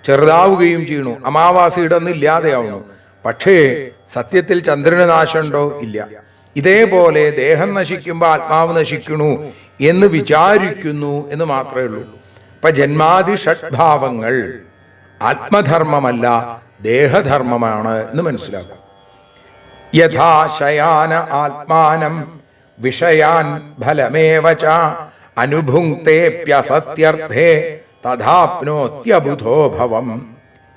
ചെറുതാവുകയും ചെയ്യുന്നു. അമാവാസിയുടെ അന്ന് ഇല്ലാതെയാവുന്നു. പക്ഷേ സത്യത്തിൽ ചന്ദ്രന് നാശമുണ്ടോ? ഇല്ല. ഇതേപോലെ ദേഹം നശിക്കുമ്പോൾ ആത്മാവ് നശിക്കണു എന്ന് വിചാരിക്കുന്നു എന്ന് മാത്രമേ ഉള്ളൂ. ഇപ്പൊ ജന്മാദി ഷഡ്ഭാവങ്ങൾ ആത്മധർമ്മമല്ല, ദേഹധർമ്മമാണ് എന്ന് മനസ്സിലാക്കും. യഥാ ശയാന ആത്മാനം വിഷയാൻ ഫലമേവ ച അനുഭുങ്ക്തേപ്യസത്യർത്ഥേ തഥാപ്നോത്യബുധോ ഭവം.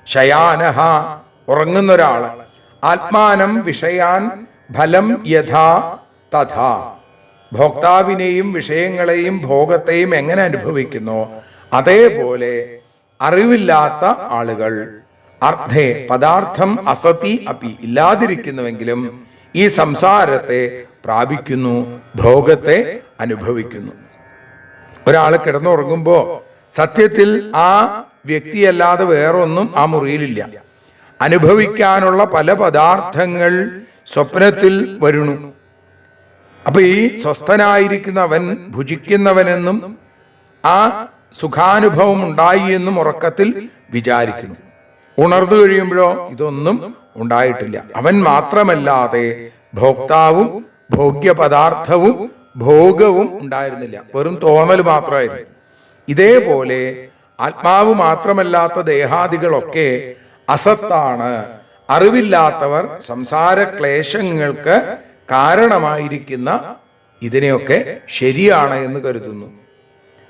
ശയാനഃ ഉറങ്ങുന്നൊരാൾ, ആത്മാനം വിഷയാൻ ഫലം യഥാ തഥാ ഭോക്താവിനെയും വിഷയങ്ങളെയും ഭോഗത്തെയും എങ്ങനെ അനുഭവിക്കുന്നോ അതേപോലെ അറിവില്ലാത്ത ആളുകൾ അർത്ഥേ പദാർത്ഥം അസതി അപി ഇല്ലാതിരിക്കുന്നുവെങ്കിലും ഈ സംസാരത്തെ പ്രാപിക്കുന്നു, ഭോഗത്തെ അനുഭവിക്കുന്നു. ഒരാൾ കിടന്നുറങ്ങുമ്പോ സത്യത്തിൽ ആ വ്യക്തിയല്ലാതെ വേറൊന്നും ആ മുറിയിലില്ല. അനുഭവിക്കാനുള്ള പല പദാർത്ഥങ്ങൾ സ്വപ്നത്തിൽ വരുന്നു. അപ്പൊ ഈ സ്വസ്ഥനായിരിക്കുന്നവൻ ഭുജിക്കുന്നവനെന്നും ആ സുഖാനുഭവം ഉണ്ടായി എന്നും ഉറക്കത്തിൽ വിചാരിക്കുന്നു. ഉണർന്നു കഴിയുമ്പോഴോ ഇതൊന്നും ഉണ്ടായിട്ടില്ല. അവൻ മാത്രമല്ലാതെ ഭോക്താവും ഭോഗ്യപദാർത്ഥവും ഭോഗവും ഉണ്ടായിരുന്നില്ല, വെറും തോന്നൽ മാത്രമായിരുന്നു. ഇതേപോലെ ആത്മാവ് മാത്രമല്ലാത്ത ദേഹാദികളൊക്കെ അസത്താണ്. അറിവില്ലാത്തവർ സംസാര ക്ലേശങ്ങൾക്ക് കാരണമായിരിക്കുന്ന ഇതിനെയൊക്കെ ശരിയാണ് എന്ന് കരുതുന്നു.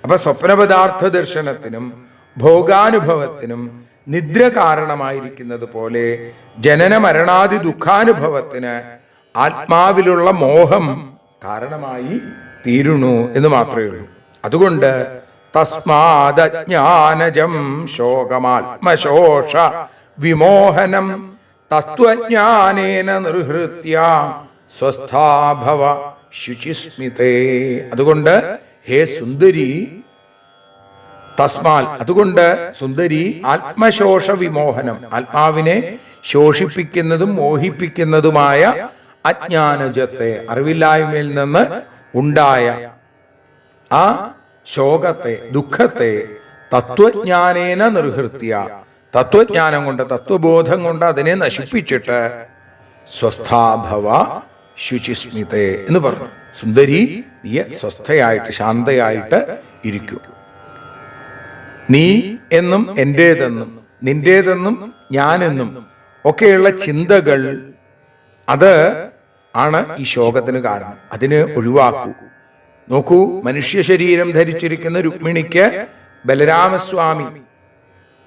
അപ്പൊ സ്വപ്നപദാർത്ഥ ദർശനത്തിനും ഭോഗാനുഭവത്തിനും നിദ്ര കാരണമായിരിക്കുന്നത് പോലെ ജനന മരണാദി ദുഃഖാനുഭവത്തിന് ആത്മാവിലുള്ള മോഹം കാരണമായി തീരുന്നു എന്ന് മാത്രമേ ഉള്ളൂ. അതുകൊണ്ട് തസ്മാദജ്ഞാനജം ശോകമാത്മശോഷ വിമോഹനം തത്വജ്ഞാനേന നിർഹൃത്യ സ്വസ്ഥാഭവ ശുചിസ്മിതേ. അതുകൊണ്ട് ഹേ സുന്ദരി, തസ്മാൽ അതുകൊണ്ട് സുന്ദരി, ആത്മശോഷ വിമോഹനം ആത്മാവിനെ ശോഷിപ്പിക്കുന്നതും മോഹിപ്പിക്കുന്നതുമായ അജ്ഞാനജത്തെ അറിവില്ലായ്മയിൽ നിന്ന് ഉണ്ടായ ആ ശോകത്തെ ദുഃഖത്തെ തത്വജ്ഞാനേന നിർഹൃത്യ തത്വജ്ഞാനം കൊണ്ട് തത്വബോധം കൊണ്ട് അതിനെ നശിപ്പിച്ചിട്ട് സ്വസ്ഥാഭവ ശുചിസ്മിതേ എന്ന് പറഞ്ഞു. സുന്ദരി, നീ സ്വസ്ഥയായിട്ട് ശാന്തയായിട്ട് ഇരിക്കൂ. നീ എന്നും എന്റേതെന്നും നിന്റേതെന്നും ഞാനെന്നും ഒക്കെയുള്ള ചിന്തകൾ അത് ആണ് ഈ ശോകത്തിന് കാരണം. അതിന് ഒഴിവാക്കൂ. നോക്കൂ, മനുഷ്യ ശരീരം ധരിച്ചിരിക്കുന്ന രുക്മിണിക്ക് ബലരാമസ്വാമി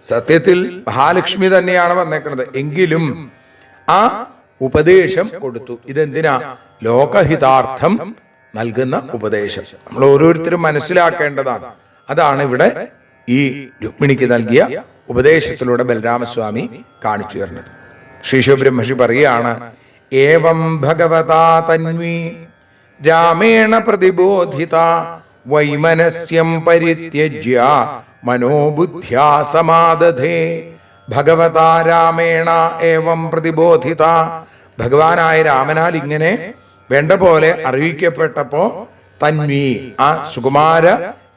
സത്യത്തിൽ മഹാലക്ഷ്മി തന്നെയാണ് വന്നേക്കുന്നത്, എങ്കിലും ആ ഉപദേശം കൊടുത്തു. ഇതെന്തിനാ? ലോകഹിതാർത്ഥം നൽകുന്ന ഉപദേശം നമ്മൾ ഓരോരുത്തരും മനസ്സിലാക്കേണ്ടതാണ്. അതാണ് ഇവിടെ ഈ രുക്മിണിക്ക് നൽകിയ ഉപദേശത്തിലൂടെ ബലരാമസ്വാമി കാണിച്ചു തരുന്നത്. ശ്രീശുബ്രഹ്മർഷി പറയുകയാണ്, ഏവം ഭഗവതാ തന്വി രാമേണ പ്രതിബോധിത വൈമനസ്യം പരിത്യജ്യ മനോബുദ്ധ്യാ സമാദധേ. ഭഗവതാ രാമേണ ഏവം പ്രതിബോധിത, ഭഗവാനായ രാമനാൽ ഇങ്ങനെ വേണ്ട പോലെ അറിയിക്കപ്പെട്ടപ്പോ തന്വി ആ സുകുമാര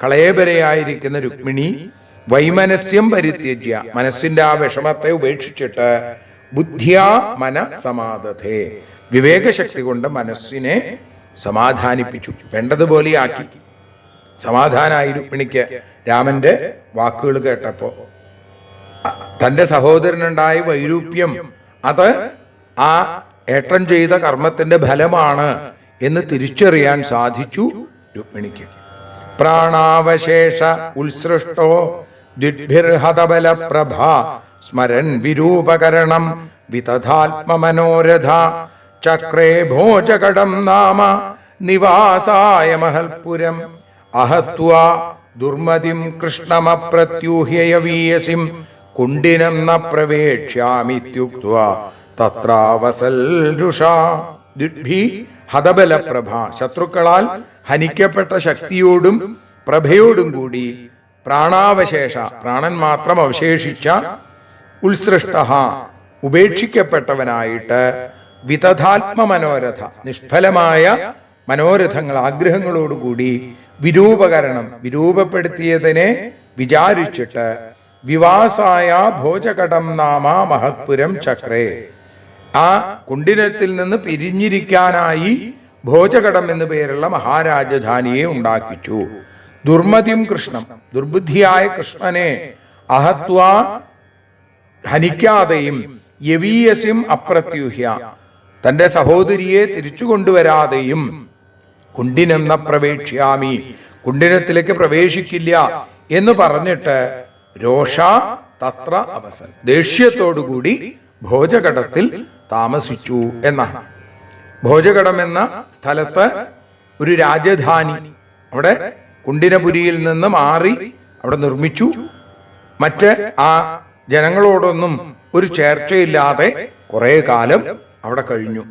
കളയബരയായിരിക്കുന്ന രുക്മിണി വൈമനസ്യം പരിത്യജ്യ മനസ്സിന്റെ ആ വിഷമത്തെ ഉപേക്ഷിച്ചിട്ട് ബുദ്ധിയാ മന സമാദധേ വിവേകശക്തി കൊണ്ട് മനസ്സിനെ സമാധാനിപ്പിച്ചു, വേണ്ടതുപോലെയാക്കി. സമാധാനായി രുക്മിണിക്ക് രാമന്റെ വാക്കുകൾ കേട്ടപ്പോ. തന്റെ സഹോദരനുണ്ടായ വൈരൂപ്യം അത് ആ ഏട്ടൻ ചെയ്ത കർമ്മത്തിന്റെ ഫലമാണ് എന്ന് തിരിച്ചറിയാൻ സാധിച്ചു രുക്മിണിക്ക്. പ്രാണാവശേഷ ഉത്സൃഷ്ടോ ദ്വിർഹതബല പ്രഭ സ്മരൻ വിരൂപകരണം വിതഥാത്മമനോരഥ ചക്രേ ഭോജകടം നാമ നിവാസായ മഹൽപുരം അഹത്വാ ദുർമതിം കൃഷ്ണമപ്രത്യൂഹ്യയവീയസിം കുണ്ടിനം ന പ്രവേക്ഷ്യാമിത്യുക്ത്വാ തത്രാവസൽരുഷാ. ദിഗ്ഭി ഹതബലപ്രഭ, ശത്രുക്കളാൽ ഹനിക്കപ്പെട്ട ശക്തിയോടും പ്രഭയോടും കൂടി പ്രാണാവശേഷ, പ്രാണൻ മാത്രം അവശേഷിച്ച ഉത്സൃഷ്ട, ഉപേക്ഷിക്കപ്പെട്ടവനായിട്ട് വിതഥാത്മ മനോരഥ, നിഷ്ഫലമായ മനോരഥങ്ങൾ ആഗ്രഹങ്ങളോടുകൂടി വിരൂപകരണം, വിരൂപപ്പെടുത്തിയതിനെ വിചാരിച്ചിട്ട് വിവാസായ ഭോജകടം നാമ മഹത്പുരം ചക്രേ, ആ കുണ്ടിനത്തിൽ നിന്ന് പിരിഞ്ഞിരിക്കാനായി ഭോജകടം എന്നു പേരുള്ള മഹാരാജധാനിയെ ഉണ്ടാക്കിച്ചു. ദുർമതിം കൃഷ്ണം, ദുർബുദ്ധിയായ കൃഷ്ണനെ അഹത്വാ ഹനിക്കാതെയും യവീയസിം അപ്രത്യൂഹ്യ, തന്റെ സഹോദരിയെ തിരിച്ചു കൊണ്ടുവരാതെയും കുണ്ടിനെന്ന പ്രവേക്ഷ്യാമി, കുണ്ടിനത്തിലേക്ക് പ്രവേശിക്കില്ല എന്ന് പറഞ്ഞിട്ട് രോഷ തത്ര അവസരം, ദേഷ്യത്തോടുകൂടി ഭോജകടത്തിൽ താമസിച്ചു എന്നാണ്. ഭോജകടം എന്ന സ്ഥലത്ത് ഒരു രാജധാനി അവിടെ കുണ്ടിനപുരിയിൽ നിന്ന് മാറി അവിടെ നിർമ്മിച്ചു. മറ്റ് ആ ജനങ്ങളോടൊന്നും ഒരു ചേർച്ചയില്ലാതെ കുറെ കാലം അവിടെ കഴിഞ്ഞു.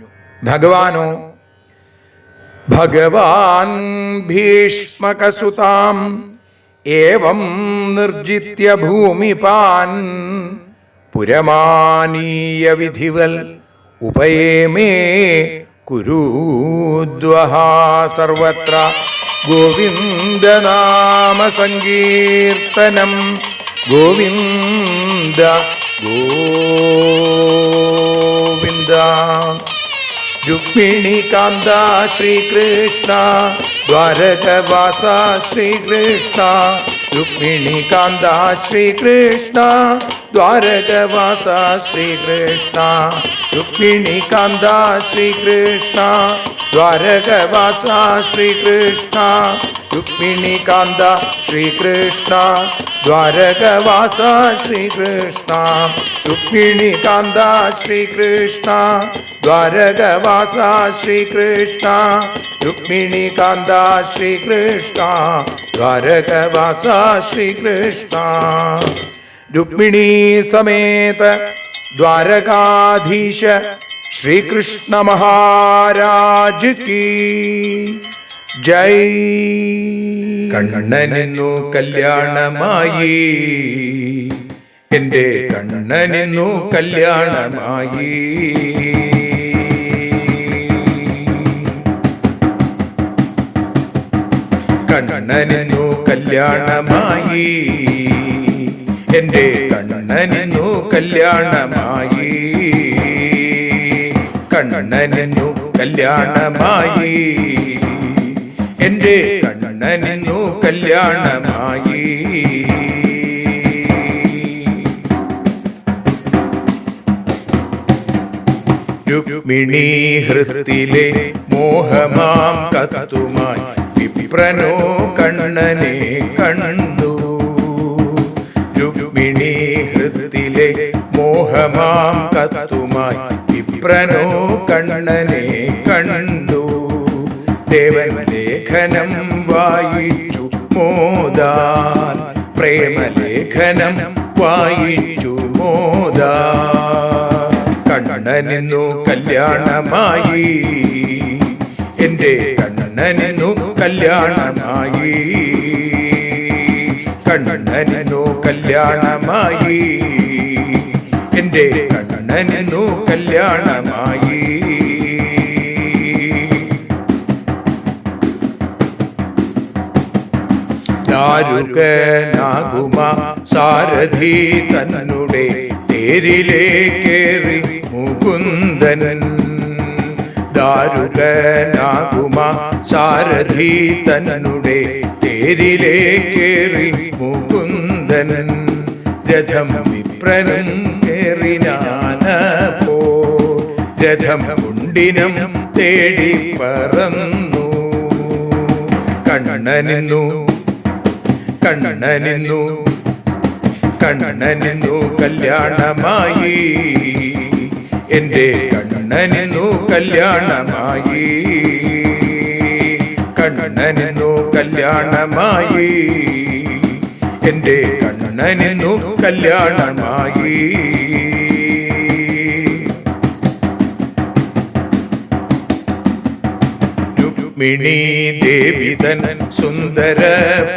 ഭഗവാനോ ഭഗവാൻ ഭീഷ്മകസുതാം ഏവം നിർജിത്യ ഭൂമിപാൻ പുരമാനീയ വിധിവൽ ഉപയേമേ കുരുദ്വഹ സർവത്ര ഗോവിന്ദനാമ സങ്കീർത്തനം ഗോവിന്ദ ഗോവിന്ദ. രുക്മിണീകാന്ത ശ്രീകൃഷ്ണ ദ്വാരകവാസ ശ്രീകൃഷ്ണ, രുക്മിണീകാന്ത ശ്രീകൃഷ്ണ ദ്വാരകവാസ ശ്രീകൃഷ്ണ, രുക്മിണീകാന്ത ശ്രീകൃഷ്ണ ദ്വാരകവാസ ശ്രീകൃഷ്ണ, രുക്മിണീകാന്ത ശ്രീകൃഷ്ണ ദ്വാരകവാസ ശ്രീകൃഷ്ണ, രുക്മിണീകാന്ത ശ്രീകൃഷ്ണ ദ്വാരകവാസ ശ്രീകൃഷ്ണ, രുക്മിണീകാന്ത ശ്രീകൃഷ്ണ ദ്വാരകവാസ ശ്രീകൃഷ്ണ. രുക്മിണീ സമേത ദ്വാരകാധീശ ശ്രീകൃഷ്ണ മഹാരാജ് കീ ജയ്. കണ്ണനിന്നു കല്യാണമായി, എന്റെ കണ്ണനിന്നു കല്യാണമായി. കണ്ണനിന്നു കല്യാണമായി, എന്റെ കണ്ണനിന്നു കല്യാണമായി. കണ്ണനിന്നു കല്യാണമായി, എന്റെ കണ്ണനിന്നു കല്യാണമായി. രുക്മിണീ ഹൃത്തിലെ മോഹമാം കത്തുമായി വിപ്രനോ കണ്ണനെ കണ്ടു. രുക്മിണീ ഹൃത്തിലെ മോഹമാം കത്തുമായി വിപ്രനോ കണ്ണനെ കണ്ടു. ദേവലേഖനം വായിച്ചു മോദാൻ, പ്രേമലേഖനം വായിച്ചു മോദാൻ. കണ്ണനിന്നു കല്യാണമായി, എന്റെ കണ്ണനിന്നു കല്യാണമായി. കണ്ണനിന്നു കല്യാണമായി, എന്റെ കണ്ണനിന്നു കല്യാണമായി. ദാരുകനാകുമ സാരഥി തന്നുടെ തേരിലേക്കേറി മുകുന്ദൻ. ദാരുകനാകുമ സാരഥി തന്നുടെ തേരിലേക്കേറി മുകുന്ദൻ. രഥം വിപ്രനും ഏറിനാനപ്പോ, രഥം കുണ്ടിനം തേടി പറന്നു. കണ്ണനിന്നു കണ്ണനിന്നു കണ്ണനിന്നു കല്യാണമായി, എന്റെ കണ്ണനിന്നു കല്യാണമായി. കണ്ണനിന്നു കല്യാണമായി, എന്റെ കണ്ണനിന്നു കല്യാണമായി. രുക്മിണീ ദേവി തൻ സുന്ദര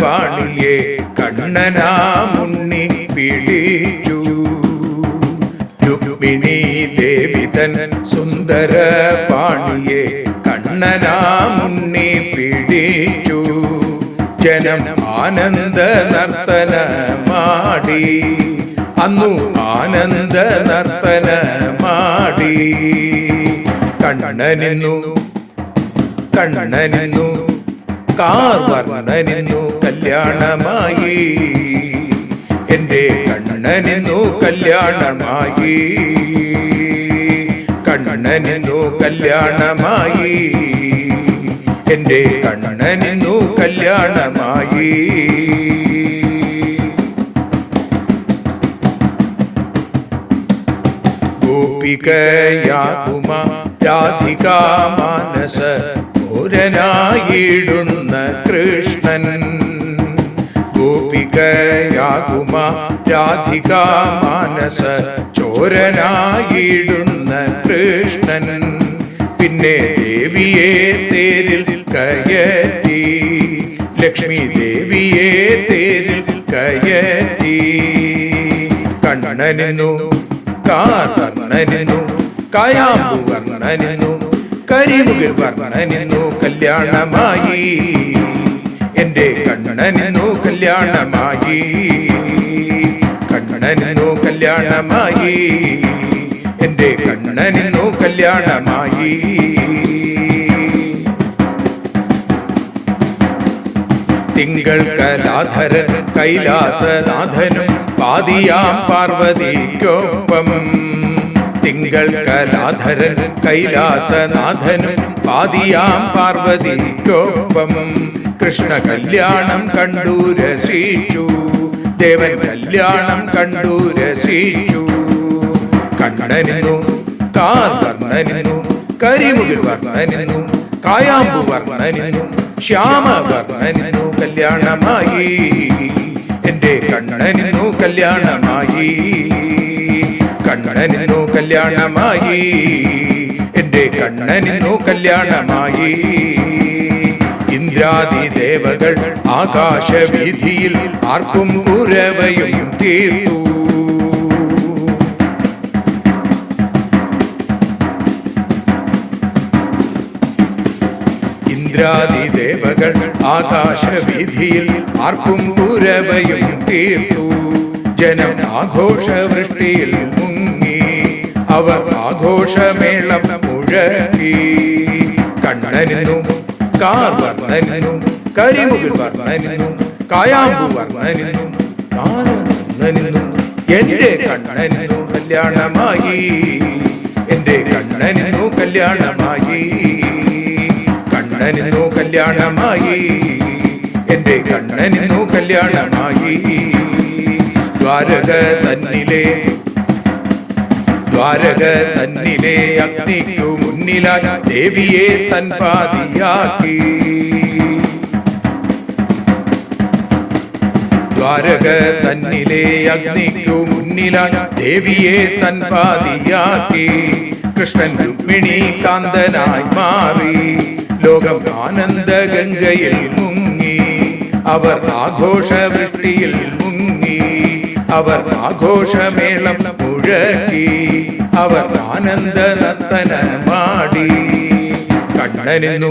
പാണിയെ കണ്ണനാ മുന്നി പിടിച്ചു. രുക്മിണീ ദേവി തൻ സുന്ദര പാണിയെ കണ്ണനാ മുന്നി പിടിച്ചു. ജനം ആനന്ദ നർത്തനമാടി, അന്നു ആനന്ദ നർത്തനമാടി. കണ്ണനിന്നു കണ്ണനിന്നു കാർവർണ്ണനിന്നു കല്യാണമായി, എന്റെ കണ്ണനിന്നു കല്യാണമായി. കണ്ണനിന്നു കല്യാണമായി, എന്റെ കണ്ണനിന്നു കല്യാണമായി. ഗോപികയാകുമ രാധികാ മാനസ ചോരനായിടുന്ന കൃഷ്ണൻ. ഗോപികയാകുമ രാധികാ മാനസ ചോരനായിടുന്ന കൃഷ്ണൻ. പിന്നെ ദേവിയെ തേരിൽ കയറ്റി, ലക്ഷ്മി ദേവിയെ തേരിൽ കയറ്റി. കണ്ണനിന്നു കാർവർണ്ണനിന്നു കായാമ്പു വർണ്ണനിന്നു കരിമുകിൽ വർണ്ണനിന്നു കല്യാണമായി, എന്റെ കണ്ണനിന്നു കല്യാണമായി. കണ്ണനിന്നു കല്യാണമായി, എന്റെ കണ്ണനിന്നു കല്യാണമായി. തിങ്കൾ കലാധരൻ കൈലാസനാഥനും പാതിയാം പാർവതിക്കൊപ്പം. തിങ്കൾ കലാധരൻ കൈലാസനാഥനും പാതിയാം പാർവതിക്കൊപ്പം. കൃഷ്ണ കല്യാണം കണ്ടു രസിച്ചു, ദേവൻ കല്യാണം കണ്ടു രസിച്ചു. കണ്ണനിന്നു കാർവർണ്ണനിന്നു കരിമുകിൽ വർണ്ണനിന്നു കായാമ്പു വർണ്ണനിന്നു ശ്യാമവർണ്ണനിന്നു കല്യാണമായി, എന്റെ കണ്ണനിന്നു കല്യാണമായി. കണ്ണനിന്നു കല്യാണമായി, എന്റെ കണ്ണനിന്നു കല്യാണമായി. ഇന്ദ്രാദി ദേവകൾ ആകാശവീഥിയിൽ ആർക്കും കുരവയും തീർത്തു. ഇന്ദ്രാദി ദേവകൾ ആകാശവീഥിയിൽ ആർക്കും കുരവയും തീർത്തു. ജനം ആഘോഷവൃഷ്ടിയിൽ മുങ്ങി, അവർ ആഘോഷമേളം മുഴക്കി. കണ്ണനിന്നു കാർവർണ്ണനിന്നു കരിമുകിൽ വർണ്ണനിന്നു കായാമ്പു വർണ്ണനിന്നു വർണ്ണനിന്നു എന്റെ കണ്ണനിന്നു കല്യാണമായി, എന്റെ കണ്ണനിന്നു കല്യാണമായി. കണ്ണനിന്നു കല്യാണമായി, എന്റെ കണ്ണനിന്നു കല്യാണമായി. ദ്വാരക തന്നിലെ അഗ്നിക്കു മുന്നിലായി ദേവിയെ തൻ പാതിയാക്കി. ദ്വാരക തന്നിലെ അഗ്നിക്കു മുന്നിലായി ദേവിയെ തൻ പാതിയാക്കി. കൃഷ്ണൻ രുക്മിണി കാന്തനായി മാറി, ലോകം ആനന്ദ ഗംഗയിൽ മുങ്ങി. അവർ ആഘോഷവൃഷ്ടിയിൽ മുങ്ങി, അവർ ആഘോഷമേളം മുഴക്കി. അവർ ആനന്ദ നർത്തനമാടി. കണ്ണനിന്നു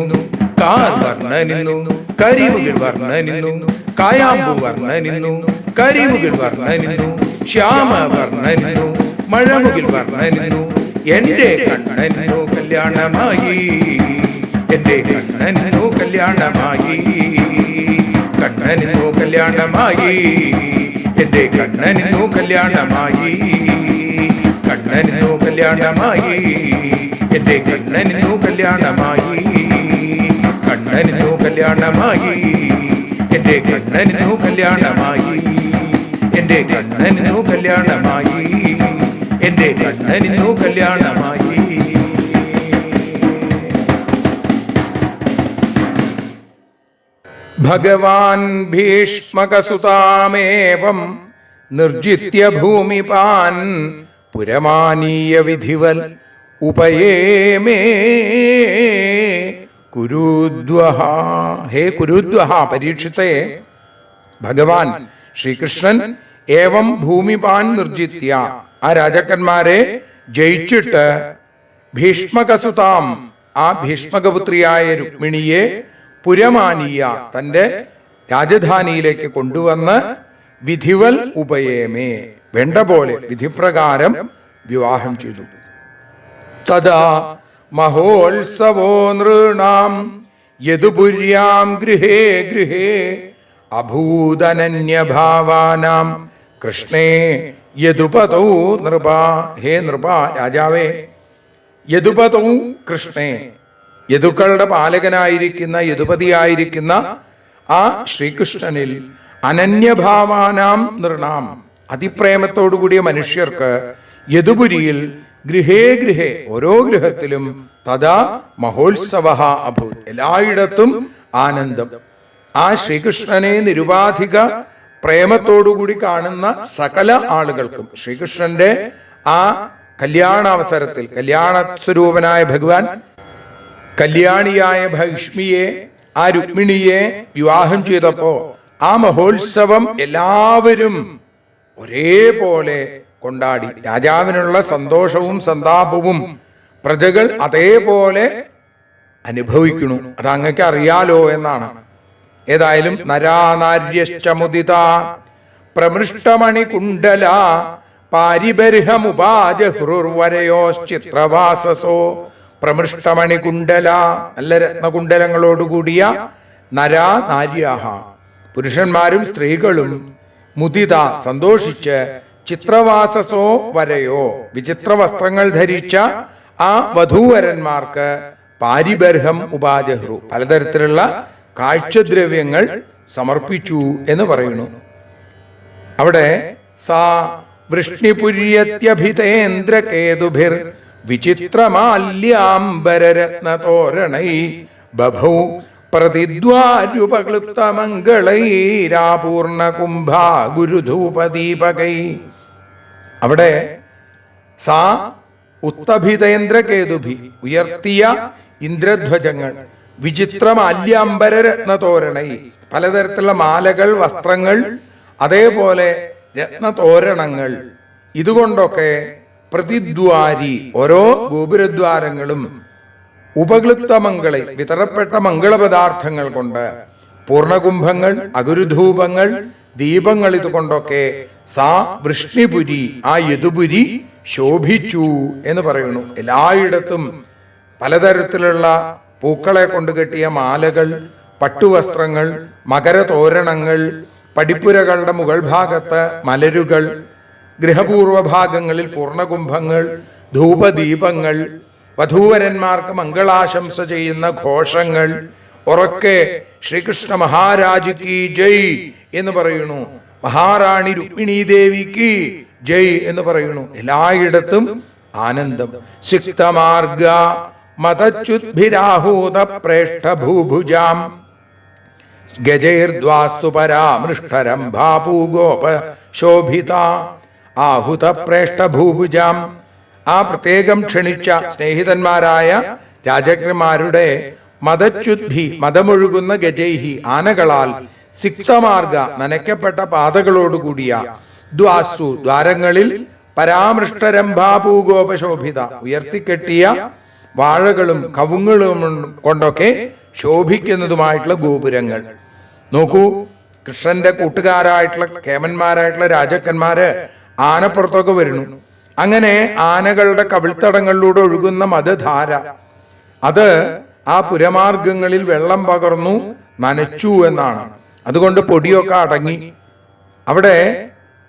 കാർവർണ്ണനിന്നു കരിമുകിൽ വർണ്ണനിന്നു കായാമ്പു വർണ്ണനിന്നു കരിമുകിൽ വർണ്ണനിന്നു ശ്യാമവർണ്ണനിന്നു മഴമുകിൽ വർണ്ണനിന്നു എന്റെ കണ്ണനിന്നു കല്യാണമായി, എന്റെ കണ്ണനിന്നു കല്യാണമായി. കണ്ണനിന്നു കല്യാണമായി, എന്റെ കണ്ണനിന്നു കല്യാണമായി. കണ്ണനിന്നു കല്യാണമായി, എന്റെ കണ്ണനിന്നു കല്യാണമായി. കണ്ണനിന്നു കല്യാണമായി, എന്റെ കണ്ണനിന്നു കല്യാണമായി. എന്റെ കണ്ണനിന്നു കല്യാണമായി, എന്റെ കണ്ണനിന്നു കല്യാണമായി. ഭഗവാൻ ഭീഷ്മകസുതാമേവം നിർജിത്യ ഭൂമിപാൻ പുരമാനീയ വിധിവൽ ഉപയേമേ കുരുദ്വഹ. ഹേ കുരുദ്വഹ, പരീക്ഷിത്തെ, ഭഗവാൻ ശ്രീകൃഷ്ണൻ ഏവം ഭൂമിപാൻ നിർജിത്യ, ആ രാജാക്കന്മാരെ ജയിച്ചിട്ട് ഭീഷ്മകസുതാം, ആ ഭീഷ്മകപുത്രിയായ രുക്മിണിയെ പുരമാനീയ, തന്റെ രാജധാനിയിലേക്ക് കൊണ്ടുവന്ന് വിധിവൽ ഉപയേമേ, വേണ്ട പോലെ വിധിപ്രകാരം വിവാഹം ചെയ്തു. തഥാ മഹോത്സവോ നൃണാം യദുപുര്യാം ഗൃഹേ ഗൃഹേ അഭൂതനന്യഭാവാനാം കൃഷ്ണേ യദുപതൗ നൃപ. ഹേ നൃപ, രാജാവേ, യദുപതൗ കൃഷ്ണേ, യദുക്കളുടെ പാലകനായിരിക്കുന്ന യദുപതിയായിരിക്കുന്ന ആ ശ്രീകൃഷ്ണനിൽ അനന്യഭാവാനാം നൃണാം, അതിപ്രേമത്തോടുകൂടിയ മനുഷ്യർക്ക് യദുപുരിയിൽ ഗൃഹേ ഗൃഹേ, ഓരോ ഗൃഹത്തിലും തഥാ മഹോത്സവ അഭൂത്, എല്ലായിടത്തും ആനന്ദം. ആ ശ്രീകൃഷ്ണനെ നിരുപാധിക പ്രേമത്തോടുകൂടി കാണുന്ന സകല ആളുകൾക്കും ശ്രീകൃഷ്ണന്റെ ആ കല്യാണാവസരത്തിൽ, കല്യാണ സ്വരൂപനായ ഭഗവാൻ കല്യാണിയായ ഭൈഷ്മിയെ, ആ രുക്മിണിയെ വിവാഹം ചെയ്തപ്പോ ആ മഹോത്സവം എല്ലാവരും ഒരേപോലെ കൊണ്ടാടി. രാജാവിനുള്ള സന്തോഷവും സന്താപവും പ്രജകൾ അതേപോലെ അനുഭവിക്കുന്നു. അത് അങ്ങക്ക് അറിയാലോ എന്നാണ്. ഏതായാലും നരാനാര്യശ്ചമുദിത പ്രമൃഷ്ടമണി കുണ്ടല പാരിബർഹമുപാജഹ്രുർവരയോശ്ചിത്രവാസസോ. പ്രമൃഷ്ടമണി കുണ്ടല, നല്ല രത്നകുണ്ടലങ്ങളോടുകൂടിയ നരാ നാര്യാഹ, പുരുഷന്മാരും സ്ത്രീകളും മുദിത, സന്തോഷിച്ച് ചിത്രവാസസോ വരയോ, വിചിത്ര വസ്ത്രങ്ങൾ ധരിച്ച ആ വധൂവരന്മാർക്ക് പാരിബർഹം ഉപാജഹ്രു, പലതരത്തിലുള്ള കാഴ്ചദ്രവ്യങ്ങൾ സമർപ്പിച്ചു എന്ന് പറയുന്നു. അവിടെ സാ വൃഷ്ണിപുര്യത്യഭിതേന്ദ്രകേതുഭിർ വിചിത്രമാല്യാംബരരത്നതോരണൈ ബഭൗ പ്രതിദ്വാരുപക്ലുപ്തമംഗളൈരാപൂർണകുംഭാ ഗുരുധൂപദീപകൈ. അവിടെ സാ ഉത്തഭിതേന്ദ്രകേതുഭി, ഉയർത്തിയ ഇന്ദ്രധ്വജങ്ങൾ, വിചിത്രമാല്യാംബരരത്നതോരണൈ, പലതരത്തിലുള്ള മാലകൾ, വസ്ത്രങ്ങൾ, അതേപോലെ രത്നതോരണങ്ങൾ, ഇതുകൊണ്ടൊക്കെ പ്രതിദ്വാരി, ഓരോ ഗോപുരദ്വാരങ്ങളും ഉപക്ലുപ്തമംഗളെ, വിതറപ്പെട്ട മംഗളപദാർത്ഥങ്ങൾ കൊണ്ട്, പൂർണ്ണകുംഭങ്ങൾ, അഗുരുധൂപങ്ങൾ, ദീപങ്ങൾ, ഇതുകൊണ്ടൊക്കെ സാ വൃഷ്ണിപുരി, ആ യദുപുരി ശോഭിച്ചു എന്ന് പറയുന്നു. എല്ലായിടത്തും പലതരത്തിലുള്ള പൂക്കളെ കൊണ്ട് കെട്ടിയ മാലകൾ, പട്ടുവസ്ത്രങ്ങൾ, മകരതോരണങ്ങൾ, പടിപ്പുരകളുടെ മുകൾ ഭാഗത്ത് മലരുകൾ, ഗൃഹപൂർവഭാഗങ്ങളിൽ പൂർണ്ണകുംഭങ്ങൾ, ധൂപദീപങ്ങൾ, വധൂവരന്മാർക്ക് മംഗളാശംസ ചെയ്യുന്ന ഘോഷങ്ങൾ, ഉറക്കെ ശ്രീകൃഷ്ണ മഹാരാജ് കി ജയ് എന്ന് പറയുന്നു, മഹാറാണി രുക്മിണീ ദേവിക്ക് ജയ് എന്ന് പറയുന്നു. എല്ലായിടത്തും ആനന്ദം. സിക്തമാർഗ മതച്യുദ്ഭിരാഹൂത പ്രേഷ്ഠഭൂഭുജാം ഗജൈർദ്വാസ്തു പരാമൃഷ്ടരംഭാപൂഗോപ ശോഭിത ആഹുത പ്രേഷ്ഠഭൂഭുജാം. ആ പ്രത്യേകം ക്ഷണിച്ച സ്നേഹിതന്മാരായ രാജാക്കന്മാരുടെ മതച്യുദ്ധി, മതമൊഴുകുന്ന ഗജൈഹി, ആനകളാൽ, സിക്തമാർഗ, നനയ്ക്കപ്പെട്ട പാതകളോടുകൂടിയ, ദ്വാസു, ദ്വാരങ്ങളിൽ, പരാമൃഷ്ടരംഭാപൂഗോപശോഭിത, ഉയർത്തിക്കെട്ടിയ വാഴകളും കവുങ്ങളും കൊണ്ടൊക്കെ ശോഭിക്കുന്നതുമായിട്ടുള്ള ഗോപുരങ്ങൾ. നോക്കൂ, കൃഷ്ണന്റെ കൂട്ടുകാരായിട്ടുള്ള കേമന്മാരായിട്ടുള്ള രാജാക്കന്മാര് ആനപ്പുറത്തൊക്കെ വരുന്നു. അങ്ങനെ ആനകളുടെ കവിൾത്തടങ്ങളിലൂടെ ഒഴുകുന്ന മതധാര, അത് ആ പുരമാർഗങ്ങളിൽ വെള്ളം പകർന്നു നനച്ചു എന്നാണ്. അതുകൊണ്ട് പൊടിയൊക്കെ അടങ്ങി. അവിടെ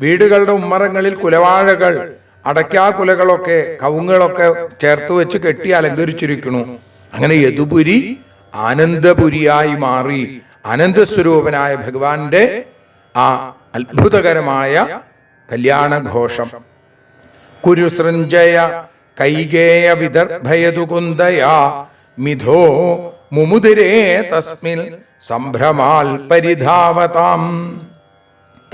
വീടുകളുടെ ഉമ്മറങ്ങളിൽ കുലവാഴകൾ, അടയ്ക്കാക്കുലകളൊക്കെ, കവുങ്ങളൊക്കെ ചേർത്ത് വെച്ച് കെട്ടി അലങ്കരിച്ചിരിക്കുന്നു. അങ്ങനെ യദുപുരി ആനന്ദപുരിയായി മാറി. ആനന്ദസ്വരൂപനായ ഭഗവാന്റെ ആ അത്ഭുതകരമായ കല്യാണഘോഷം. കുരുസൃഞ്ജയ കൈകേയ വിദർഭയതു കുന്ദയാ മിഥോ മുമുദിരേ തസ്മിൻ സംഭ്രമാൽ പരിധാവതാം.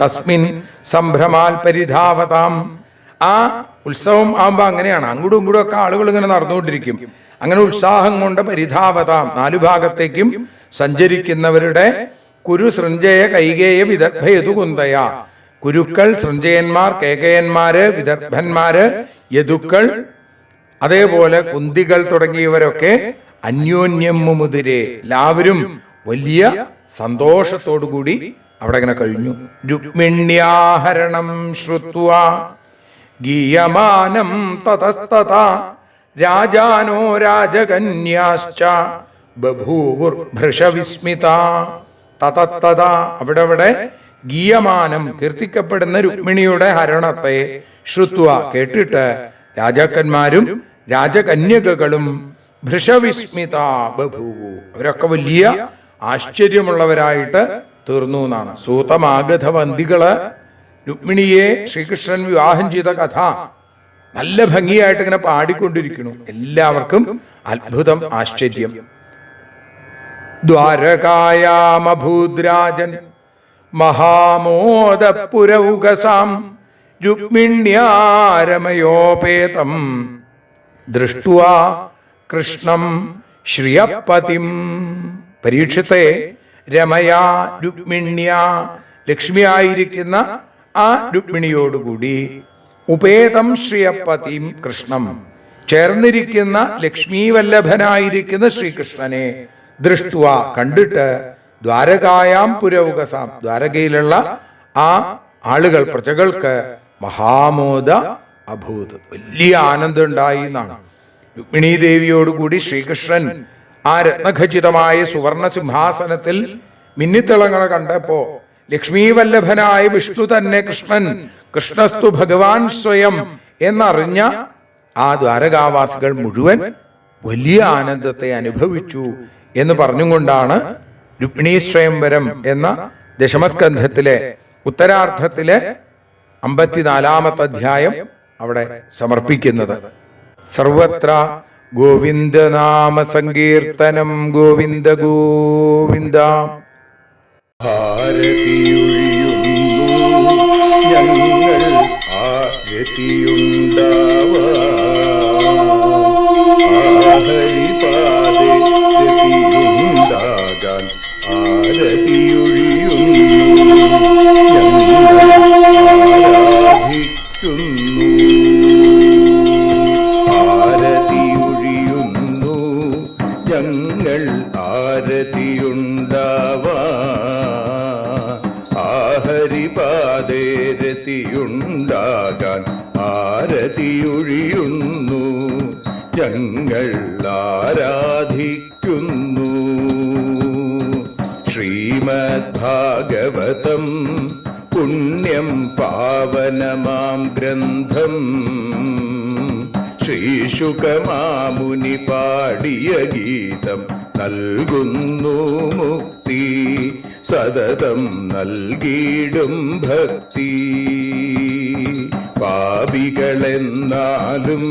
തസ്മിൻ സംഭ്രമാൽ പരിധാവതാം. ആ ഉത്സവം ആകുമ്പോൾ അങ്ങനെയാണ്, അങ്ങോട്ടും ഇങ്ങോട്ടും ഒക്കെ ആളുകൾ ഇങ്ങനെ നടന്നുകൊണ്ടിരിക്കും. അങ്ങനെ ഉത്സാഹം കൊണ്ട് പരിധാവതാം, നാലു ഭാഗത്തേക്കും സഞ്ചരിക്കുന്നവരുടെ കുരു സൃഞ്ജയ കൈകേയ വിദർഭയതു കുന്തയ. കുരുക്കൾ, സൃഞ്ജയന്മാർ, കേകയന്മാര്, വിദർഭന്മാര്, യദുക്കൾ, അതേപോലെ കുന്തികൾ തുടങ്ങിയവരൊക്കെ അന്യോന്യം മുമുതിരെ, എല്ലാവരും വലിയ സന്തോഷത്തോടുകൂടി അവിടെ ഇങ്ങനെ കഴിഞ്ഞു. രുക്മിണ്യാഹരണം ശ്രുത്വ ഗീയമാനം തതസ്തഥാ രാജാനോ രാജകന്യാശ്ച ബഭൂവുർഭൃശവിസ്മിതാ. തതത്തതാ, അവിടെ ഗീയമാനം കീർത്തിക്കപ്പെടുന്ന രുക്മിണിയുടെ ഹരണത്തെ ശ്രുത്വ കേട്ടിട്ട് രാജാക്കന്മാരും രാജകന്യകകളും ഭൃശവിസ്മിത ബഭൂവു, അവരൊക്കെ വലിയ ആശ്ചര്യമുള്ളവരായിട്ട് തീർന്നു എന്നാണ്. സൂതമാഗധവന്തികള് രുക്മിണിയെ ശ്രീകൃഷ്ണൻ വിവാഹം ചെയ്ത കഥ നല്ല ഭംഗിയായിട്ട് ഇങ്ങനെ പാടിക്കൊണ്ടിരിക്കുന്നു. എല്ലാവർക്കും അത്ഭുതം, ആശ്ചര്യം. ദ്വാരകായാമഭൂദ്രാജൻ മഹാമോദപുരൗകസാം രുക്മിണ്യാരമയോപേതം ദൃഷ്ട്വാ കൃഷ്ണം ശ്രിയപതിം. പരീക്ഷത്തെ രമയാ രുക്മിണ്യാ, ലക്ഷ്മിയായിരിക്കുന്ന ആ രുക്മിണിയോടുകൂടി ഉപേതം ശ്രിയപതിം കൃഷ്ണം, ചേർന്നിരിക്കുന്ന ലക്ഷ്മീവല്ലഭനായിരിക്കുന്ന ശ്രീകൃഷ്ണനെ ദൃഷ്ട്വ കണ്ടിട്ട് ദ്വാരകായാം പുരൗകസാം, ദ്വാരകയിലുള്ള ആ ആളുകൾ, പ്രജകൾക്ക് മഹാമോദ അഭൂത്, വലിയ ആനന്ദം ഉണ്ടായി എന്നാണ്. രുക്മിണീ ദേവിയോടുകൂടി ശ്രീകൃഷ്ണൻ ആ രത്നഖചിതമായ സുവർണ സിംഹാസനത്തിൽ മിന്നിത്തിളങ്ങളെ കണ്ടപ്പോ ലക്ഷ്മീവല്ലഭനായ വിഷ്ണു തന്നെ കൃഷ്ണൻ, കൃഷ്ണസ്തു ഭഗവാൻ സ്വയം എന്നറിഞ്ഞ ആ ദ്വാരകാവാസികൾ മുഴുവൻ വലിയ ആനന്ദത്തെ അനുഭവിച്ചു എന്ന് പറഞ്ഞുകൊണ്ടാണ് രുക്മിണീ സ്വയംവരം എന്ന ദശമസ്കന്ധത്തിലെ ഉത്തരാർത്ഥത്തിലെ 54-ാമത്തെ അധ്യായം അവിടെ സമർപ്പിക്കുന്നത്. സർവത്ര ഗോവിന്ദനാമ സങ്കീർത്തനം. ഗോവിന്ദ ഗോവിന്ദ. ഞങ്ങൾ ഹരിപാദേ രതിയുണ്ടാകാൻ ആരതിയൊഴിയുന്നു. ഞങ്ങൾ ആരതിയുണ്ടാവാൻ ഹരിപാദേ രതിയുണ്ടാകാൻ ആരതിയൊഴിയുന്നു. ഞങ്ങൾ ആരാധിക്കുന്നു. ശ്രീമദ്ഭാഗവതം പുണ്യം പാവനമാം ഗ്രന്ഥം ശ്രീശുകമാമുനി പാടിയ ഗീതം നൽകുന്നു മുക്തി. സതതം നൽകിയിടും ഭക്തി. പാപികളെന്നാലും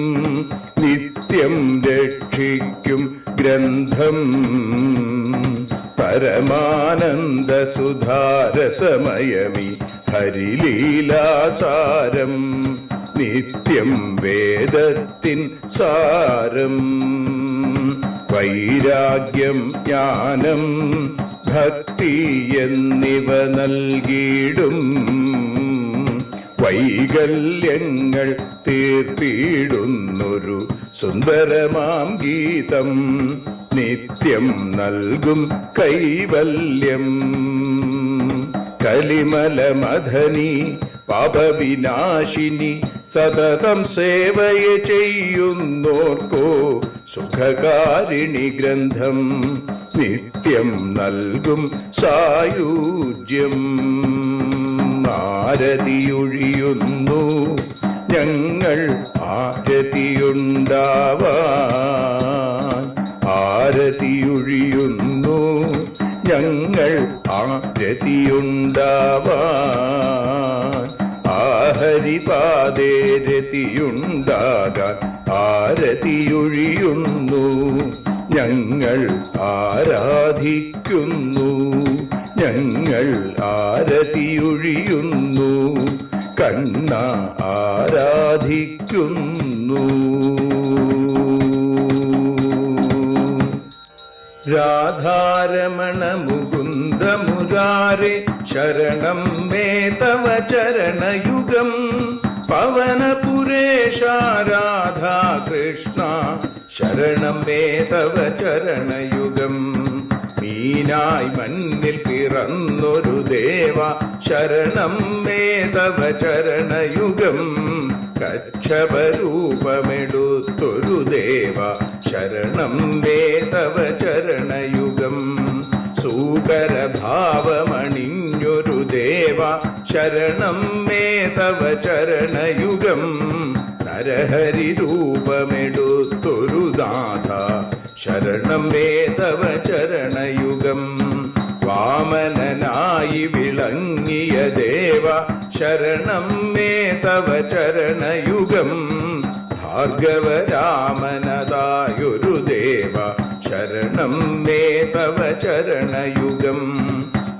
നിത്യം രക്ഷിക്കും ഗ്രന്ഥം. പരമാനന്ദ സുധാരസമയമി ഹരിലീലാസാരം. നിത്യം വേദത്തിൻ സാരം. വൈരാഗ്യം, ജ്ഞാനം, ഭക്തി എന്നിവ നൽകിയിടും. വൈകല്യങ്ങൾ തീർത്തിടുന്നൊരു സുന്ദരമാം ഗീതം. നിത്യം നൽകും കൈവല്യം. കലിമലമഥനി പാപവിനാശിനി സതതം സേവയ ചെയ്യുന്നോർക്കോ സുഖകാരിണി ഗ്രന്ഥം. നിത്യം നൽകും സായുജ്യം. ആരതിയൊഴിയുന്നു. ഞങ്ങൾ ആരതിയുണ്ടാവാൻ ആരതിയൊഴിയുന്നു. ഞങ്ങൾ ആരതിയുണ്ടാവാൻ ഹരിപാദേ രതിയുണ്ടാകാൻ ആരതിയൊഴിയുന്നു. ഞങ്ങൾ ആരാധിക്കുന്നു. ഞങ്ങൾ ആരതിയൊഴിയുന്നു, കണ്ണ ആരാധിക്കുന്നു. രാധാരമണ മുകുന്ദ മുരാരെ ശരണം മേ തവ ചരണയുഗം. പവനപുരേശ രാധാ കൃഷ്ണ ശരണം മേ തവ ചരണയുഗം. മീനായി മണ്ണിൽ പിറന്നൊരു ദേവ ശരണം മേ തവ ചരണയുഗം. കച്ഛപരൂപമെടുത്തൊരു ദേവ ശരണം മേ തവ ചരണയുഗം. സൂകരഭാവമണിഞ്ഞൊരു ദേവ ശരണം മേ തവ ചരണയുഗം. നരഹരി രൂപമെടുത്തൊരു നാഥ ശരണം മേ തവ ചരണയുഗം. വാമനനായി വിളങ്ങിയ ദേവ ശരണം മേ തവ ചരണയുഗം. ഭാർഗവരാമനതായൊരു ദേവ ശരണം മേ തവ ചരണയുഗം.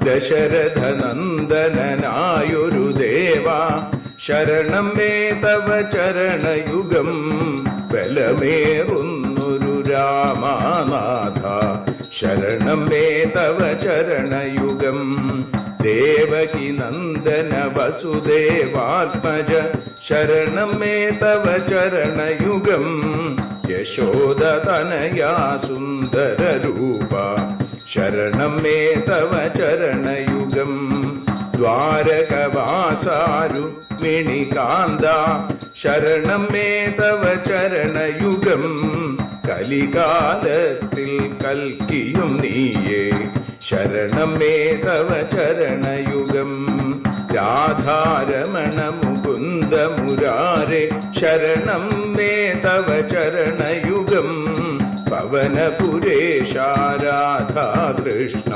ദശരഥനന്ദനായൊരു ദേവ ശരണം മേ തവ ചരണയുഗം. ബലമേറുന്നൊരു രാമനാഥ ശരണം മേ തവ ചരണയുഗം. ദേവകി നന്ദന വസുദേവാത്മജ ശരണം മേ തവ ചരണയുഗം. യശോദതനയാ സുന്ദര രൂപ ശരണം മേ തവ ചരണയുഗം. ദ്വാരകവാസാരുക്മിണികാന്ത ശരണം മേ തവ ചരണയുഗം. കലികാലത്തിൽ കൽക്കിയും നീയേ ശരണം മേ തവ ചരണയുഗം. രാധാരമണ മുകുന്ദ മുരാരെ ശരണം മേ തവ ചരണയുഗം. പവനപുരേശ രാധാ കൃഷ്ണ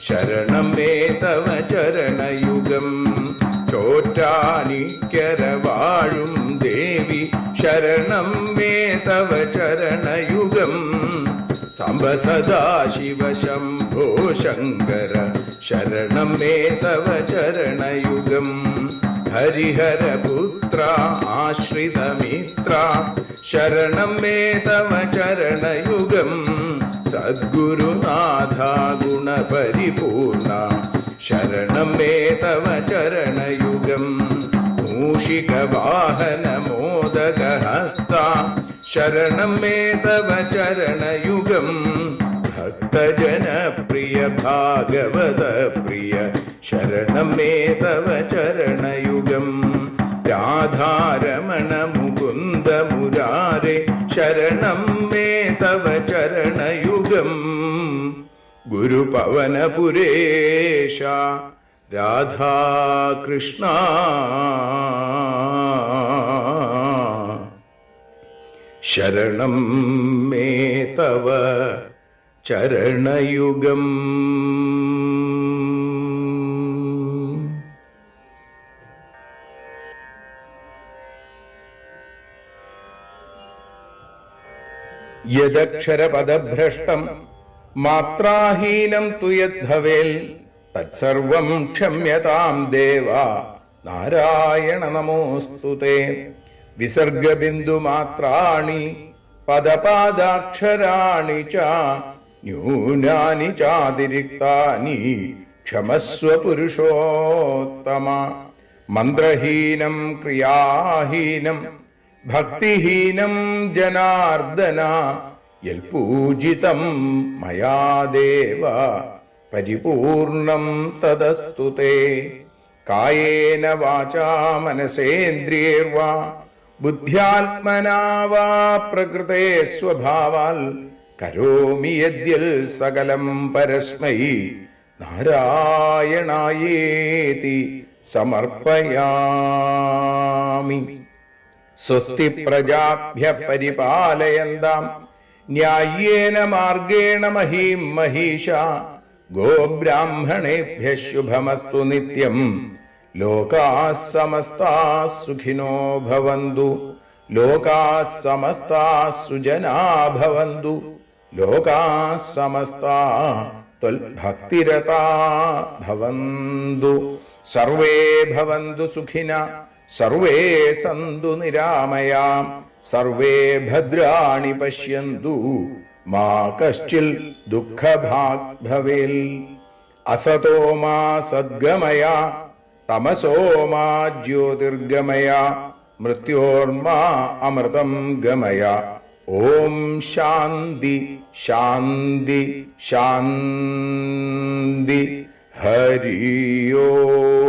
ശരണം മേ തവ ചരണയുഗം. ചോറ്റാനിക്കര വാഴും ദേവി ശരണം മേ തവ ചരണയുഗം. സാംബ സദാശിവ ശംഭോ ശങ്കര ശരണം മേ തവ ചരണയുഗം. ഹരിഹരപുത്ര ആശ്രിതമിത്ര ശരണം മേ തവ ചരണയുഗം. സദ്ഗുരുനാഥ ഗുണപരിപൂർണ ശരണം മേ തവ ചരണയുഗം. മൂഷികവാഹന മോദകഹസ്ത ശരണം മേ തവ ചരണയുഗം. ഭക്തജനപ്രിയ ഭാഗവത പ്രിയ ശരണം മേ തവ ചരണയുഗം. രാധാരമണ മുകുന്ദ മുരാരെ ശരണം മേ തവ ചരണയുഗം. ഗുരുപവനപുരേശ രാധാകൃഷ്ണ ശരണം മേ തവ ചരണയുഗം. യദക്ഷരപദഭ്രഷ്ടം മാത്രാഹീനം തു യദ്ഭവേൽ തത്സർവം ക്ഷമ്യതാം ദേവ നാരായണ നമോസ്തുതേ. വിസർഗബിന്ദുമാത്രാണി പദപാദാക്ഷരാണി ച ന്യൂനാനി ചാതിരിക്താനി ക്ഷമസ്വ പുരുഷോത്തമ. മന്ത്രഹീനം ക്രിയാഹീനം ഭക്തിഹീനം ജനാർദ്ദന യൽപൂജിതം മയാ ദേവ പരിപൂർണം തദസ്തു തേ. കായേന വാചാ മനസേന്ദ്രിയേർവാ ബുദ്ധ്യാത്മനാ വാ പ്രകൃതേ സ്വഭാവാൽ കരോമി യദ്യൽ സകലം പരസ്മൈ നാരായണായേതി സമർപ്പയാമി. സ്വസ്തി പ്രജാഭ്യ പരിപാലയന്താം ന്യായേന മാർഗേണ മഹീം മഹീഷ. ഗോബ്രാഹ്മണേഭ്യ ശുഭമസ്തു നിത്യം. ലോകാഃ സമസ്താഃ സുഖിനോ ഭവന്തു. ലോകാഃ സമസ്താഃ സുജനാ ഭവന്തു. ലോകാഃ സമസ്താഃ ത്വൽഭക്തിരതാ ഭവന്തു. സർവേ ഭവന്തു സുഖിനഃ സർവേ സന്തു നിരാമയാം സർവേ ഭദ്രാണി പശ്യന്തു മാ കശ്ചിൽ ദുഃഖഭാഗ് ഭവേൽ. അസതോ മാ സദ്ഗമയ തമസോ മാ ജ്യോതിർഗമയ മൃത്യോർമാ അമൃതം ഗമയ. ഓം ശാന്തി ശാന്തി ശാന്തി. ഹരി ഓം.